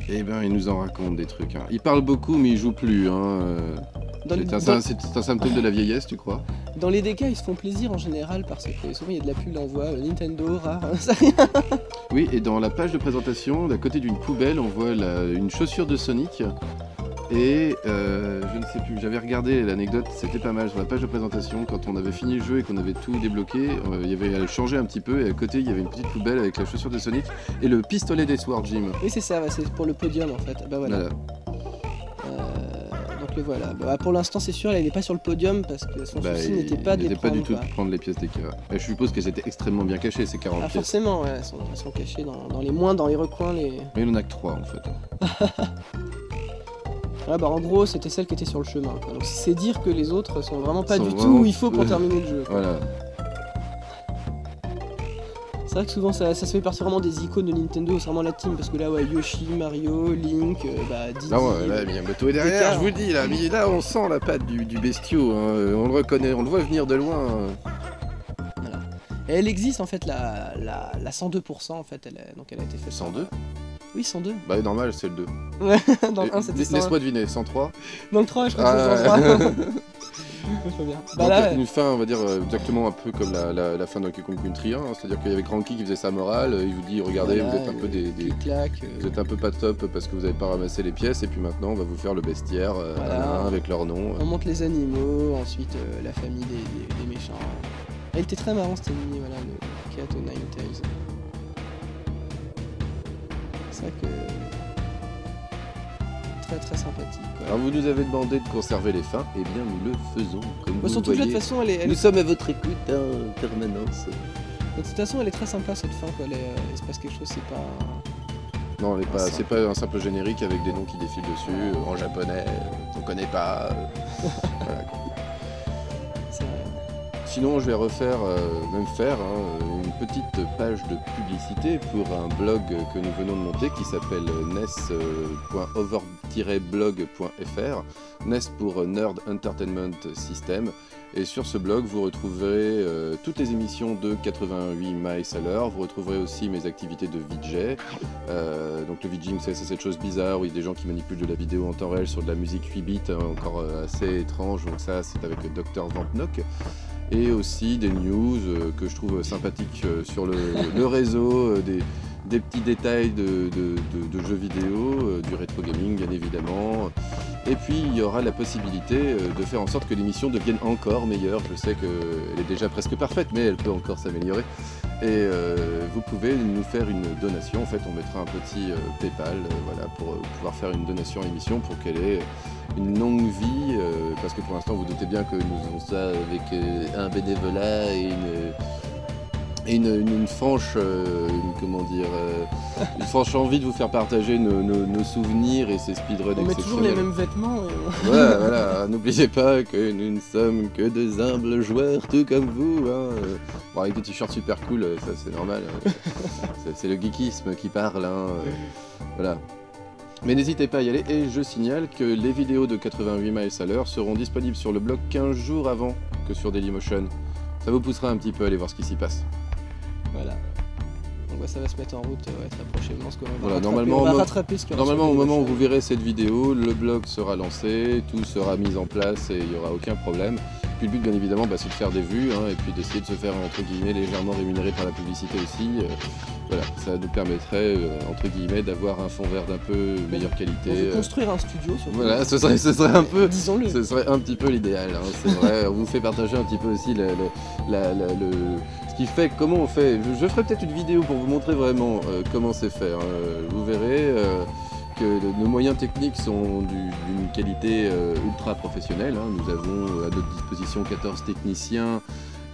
S1: Eh ben, il nous en raconte des trucs. Hein. Il parle beaucoup, mais il joue plus. Hein. C'est un symptôme de la vieillesse, tu crois?
S2: Dans les DK, ils se font plaisir en général parce que souvent il y a de la pub, on voit Nintendo, rare,
S1: Oui, et dans la page de présentation, d'à côté d'une poubelle, on voit une chaussure de Sonic. Et je ne sais plus, j'avais regardé l'anecdote, c'était pas mal sur la page de présentation. Quand on avait fini le jeu et qu'on avait tout débloqué, il y avait changé un petit peu et à côté il y avait une petite poubelle avec la chaussure de Sonic et le pistolet des Sword Jim.
S2: Oui, c'est ça, c'est pour le podium en fait. Bah voilà. Donc le voilà. Bah, pour l'instant, c'est sûr, il n'est pas sur le podium parce que son souci n'était pas de les prendre.
S1: Il n'était pas du tout de prendre les pièces d'Ekira. Je suppose qu'elles étaient extrêmement bien cachées, ces 40 pièces.
S2: Forcément, ouais, elles sont cachées dans les recoins.
S1: Mais il n'y en a que 3 en fait.
S2: Ah bah en gros c'était celle qui était sur le chemin quoi. Donc c'est dire que les autres sont vraiment pas du tout où il faut pour terminer le jeu quoi.
S1: Voilà.
S2: C'est vrai que souvent ça se fait partie vraiment des icônes de Nintendo, c'est vraiment la team, parce que là ouais, Yoshi, Mario, Link, Diddy...
S1: Non, là Miyamoto est derrière, je vous le dis, là, mais là on sent la patte du bestiau, hein. On le reconnaît, on le voit venir de loin.
S2: Voilà. Et elle existe en fait, la 102%, en fait, donc elle a été faite...
S1: 102
S2: Oui, 102.
S1: Bah normal, c'est le 2.
S2: Ouais, dans le 1 c'était 101.
S1: Laisse-moi deviner, 103.
S2: Dans le 3, je crois que c'est 103.
S1: Donc, une fin, on va dire, exactement un peu comme la fin de Donkey Kong Country 1, hein, c'est-à-dire qu'il y avait Cranky qui faisait sa morale, il vous dit regardez,
S2: voilà,
S1: vous êtes un peu vous êtes un peu pas top parce que vous n'avez pas ramassé les pièces, et puis maintenant on va vous faire le bestiaire
S2: voilà.
S1: avec leur nom.
S2: On monte les animaux, ensuite la famille des méchants. Elle était très marrant cette ennemi, voilà, le Cat o' Nine Tails. C'est vrai que... très sympathique. Quoi.
S1: Alors vous nous avez demandé de conserver les fins, et bien nous le faisons, comme vous
S2: surtout
S1: le voyez.
S2: De toute façon,
S1: nous sommes à votre écoute en permanence.
S2: De toute façon, elle est très sympa cette fin, quoi. Il se passe quelque chose, c'est pas...
S1: Non, c'est pas un simple générique avec des noms qui défilent dessus, en japonais, on connaît pas. Voilà, quoi. Sinon, je vais refaire, une petite page de publicité pour un blog que nous venons de monter qui s'appelle nes.over-blog.fr, NES pour Nerd Entertainment System. Et sur ce blog, vous retrouverez toutes les émissions de 88 miles à l'heure. Vous retrouverez aussi mes activités de VJ. Donc le VJing, c'est cette chose bizarre où il y a des gens qui manipulent de la vidéo en temps réel sur de la musique 8 bits, encore assez étrange. Donc ça, c'est avec Dr Vampnock. Et aussi des news que je trouve sympathiques sur le réseau, des petits détails de jeux vidéo, du rétro gaming bien évidemment. Et puis il y aura la possibilité de faire en sorte que l'émission devienne encore meilleure. Je sais qu'elle est déjà presque parfaite, mais elle peut encore s'améliorer. Et vous pouvez nous faire une donation. En fait, on mettra un petit PayPal voilà, pour pouvoir faire une donation à l'émission pour qu'elle ait une longue vie. Parce que pour l'instant, vous doutez bien que nous faisons ça avec un bénévolat et une franche, une franche envie de vous faire partager nos souvenirs et ces speedruns exceptionnels.
S2: On met toujours les mêmes vêtements.
S1: Ouais, voilà, n'oubliez pas que nous ne sommes que de humbles joueurs, tout comme vous. Hein. Bon, avec des t-shirts super cool, ça c'est normal. C'est le geekisme qui parle. Hein. Voilà. Mais n'hésitez pas à y aller, et je signale que les vidéos de 88 miles à l'heure seront disponibles sur le blog 15 jours avant que sur Dailymotion. Ça vous poussera un petit peu à aller voir ce qui s'y passe.
S2: Voilà. Donc ça va se mettre en route très prochainement.
S1: Voilà, normalement au moment où vous verrez cette vidéo, le blog sera lancé, tout sera mis en place et il n'y aura aucun problème. Puis le but bien évidemment c'est de faire des vues et puis d'essayer de se faire entre guillemets légèrement rémunérer par la publicité aussi. Voilà, ça nous permettrait entre guillemets d'avoir un fond vert d'un peu meilleure qualité.
S2: On veut construire un studio surtout.
S1: Voilà, ce serait un peu,
S2: disons-le.
S1: Ce serait un petit peu l'idéal, hein, c'est vrai. On vous fait partager un petit peu aussi ce qui fait, comment on fait. Je ferai peut-être une vidéo pour vous montrer vraiment comment c'est fait. Vous verrez que nos moyens techniques sont d'une qualité ultra professionnelle. Hein. Nous avons à notre disposition 14 techniciens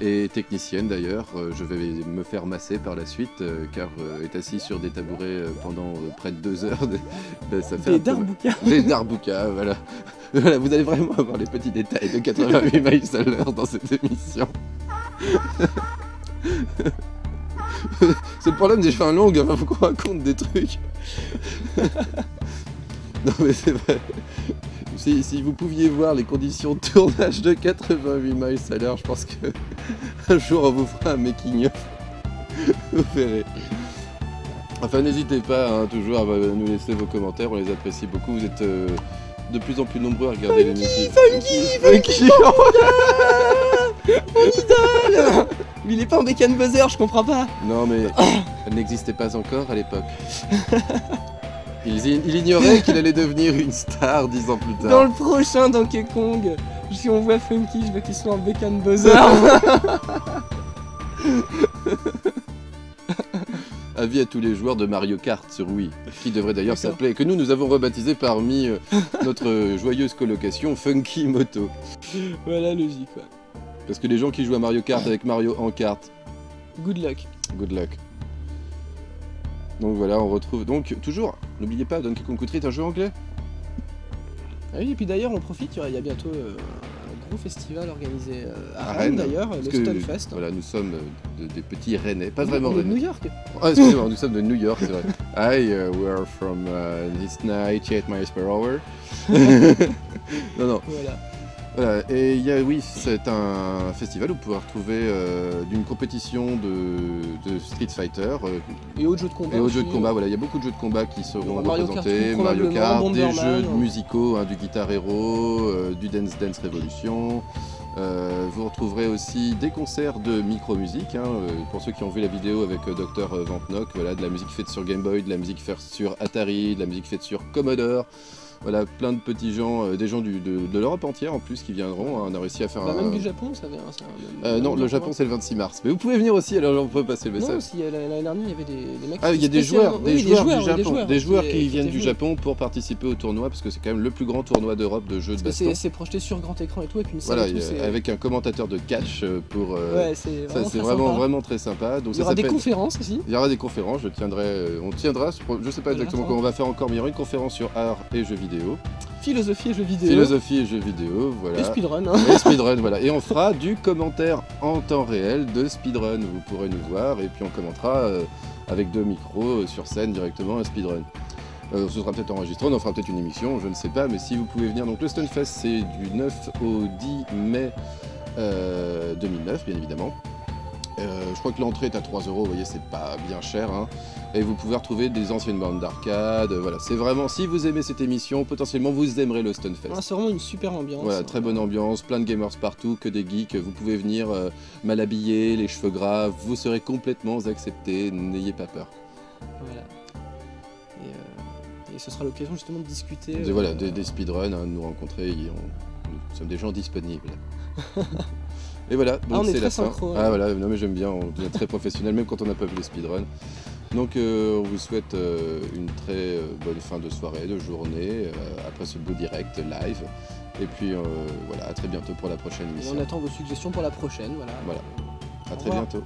S1: et technicienne d'ailleurs. Je vais me faire masser par la suite car est assis sur des tabourets pendant près de 2 heures. Ça fait
S2: des darboukas.
S1: Des darboukas, voilà. Voilà. Vous allez vraiment avoir les petits détails de 88 miles à l'heure dans cette émission. C'est le problème des cheveux longs, il faut qu'on raconte des trucs. Non mais c'est vrai. Si vous pouviez voir les conditions de tournage de 88 miles à l'heure, je pense que un jour on vous fera un making of. Vous verrez. Enfin n'hésitez pas toujours à nous laisser vos commentaires, on les apprécie beaucoup. Vous êtes de plus en plus nombreux à regarder l'émission.
S2: Funky mon idole. Mais il est pas en Bécane Buzzer, je comprends pas.
S1: Non mais elle n'existait pas encore à l'époque. Il ignorait qu'il allait devenir une star 10 ans plus tard.
S2: Dans le prochain Donkey Kong, si on voit Funky, je veux qu'il soit en Bécane Buzzer.
S1: Avis à tous les joueurs de Mario Kart sur Wii, qui devrait d'ailleurs s'appeler, que nous avons rebaptisé parmi notre joyeuse colocation Funky Moto.
S2: Voilà, logique quoi.
S1: Parce que les gens qui jouent à Mario Kart avec Mario en carte.
S2: Good luck.
S1: Good luck. Donc voilà, on retrouve donc toujours, n'oubliez pas, Donkey Kong Country est un jeu anglais.
S2: Ah oui, et puis d'ailleurs on profite, il y a bientôt un beau festival organisé à Rennes d'ailleurs, le Stunfest.
S1: Voilà, nous sommes des petits Rennais, pas vraiment
S2: Rennais. De New York.
S1: Ah, excusez-moi, nous sommes de New York, c'est vrai. Hi, we are from this 98 miles per hour. Non. Voilà, et oui, c'est un festival où vous pouvez retrouver d'une compétition de Street Fighter
S2: et autres jeux de combat.
S1: Voilà, il y a beaucoup de jeux de combat qui seront représentés, Mario Kart, des jeux musicaux, du Guitar Hero, du Dance Revolution. Vous retrouverez aussi des concerts de micro-musique, pour ceux qui ont vu la vidéo avec Dr Vantnock, voilà, de la musique faite sur Game Boy, de la musique faite sur Atari, de la musique faite sur Commodore. Voilà, plein de petits gens, des gens de l'Europe entière en plus qui viendront. On a réussi à faire
S2: même du Japon, ça vient.
S1: Non, le Japon c'est le 26 mars. Mais vous pouvez venir aussi, alors on peut passer le message.
S2: Non, si l'année dernière il y avait des mecs.
S1: Il y a des joueurs du Japon, des joueurs qui viennent du Japon pour participer au tournoi parce que c'est quand même le plus grand tournoi d'Europe de jeux de baston.
S2: C'est projeté sur grand écran et tout avec une salle.
S1: Voilà, avec un commentateur de catch pour.
S2: Ouais, c'est
S1: vraiment très sympa. Donc
S2: il y aura des conférences aussi.
S1: Il y aura des conférences. On tiendra. Je sais pas exactement comment on va faire encore, mais il y aura une conférence sur art et jeux vidéo.
S2: Philosophie et jeux vidéo,
S1: voilà.
S2: Et speedrun.
S1: Et speedrun, voilà. Et on fera du commentaire en temps réel de speedrun. Vous pourrez nous voir et puis on commentera avec 2 micros sur scène directement un speedrun. Ce sera peut-être enregistré, on en fera peut-être une émission, je ne sais pas, mais si vous pouvez venir. Donc le Stunfest, c'est du 9 au 10 mai 2009, bien évidemment. Je crois que l'entrée est à 3 €, vous voyez, c'est pas bien cher. Et vous pouvez retrouver des anciennes bandes d'arcade. Voilà, c'est vraiment, si vous aimez cette émission, potentiellement vous aimerez le Stunfest.
S2: C'est vraiment une super ambiance.
S1: Voilà, très bonne ambiance, plein de gamers partout, que des geeks. Vous pouvez venir mal habillés, les cheveux gras, vous serez complètement acceptés, n'ayez pas peur.
S2: Voilà. Et ce sera l'occasion justement de discuter.
S1: Voilà, des speedruns, de nous rencontrer, nous sommes des gens disponibles. Et voilà, donc c'est la fin. Voilà, non mais j'aime bien, on devient très professionnel même quand on n'a pas vu les speedruns. Donc on vous souhaite une très bonne fin de soirée, de journée, après ce beau direct live. Et puis voilà, à très bientôt pour la prochaine émission.
S2: Et on attend vos suggestions pour la prochaine, voilà.
S1: À très bientôt.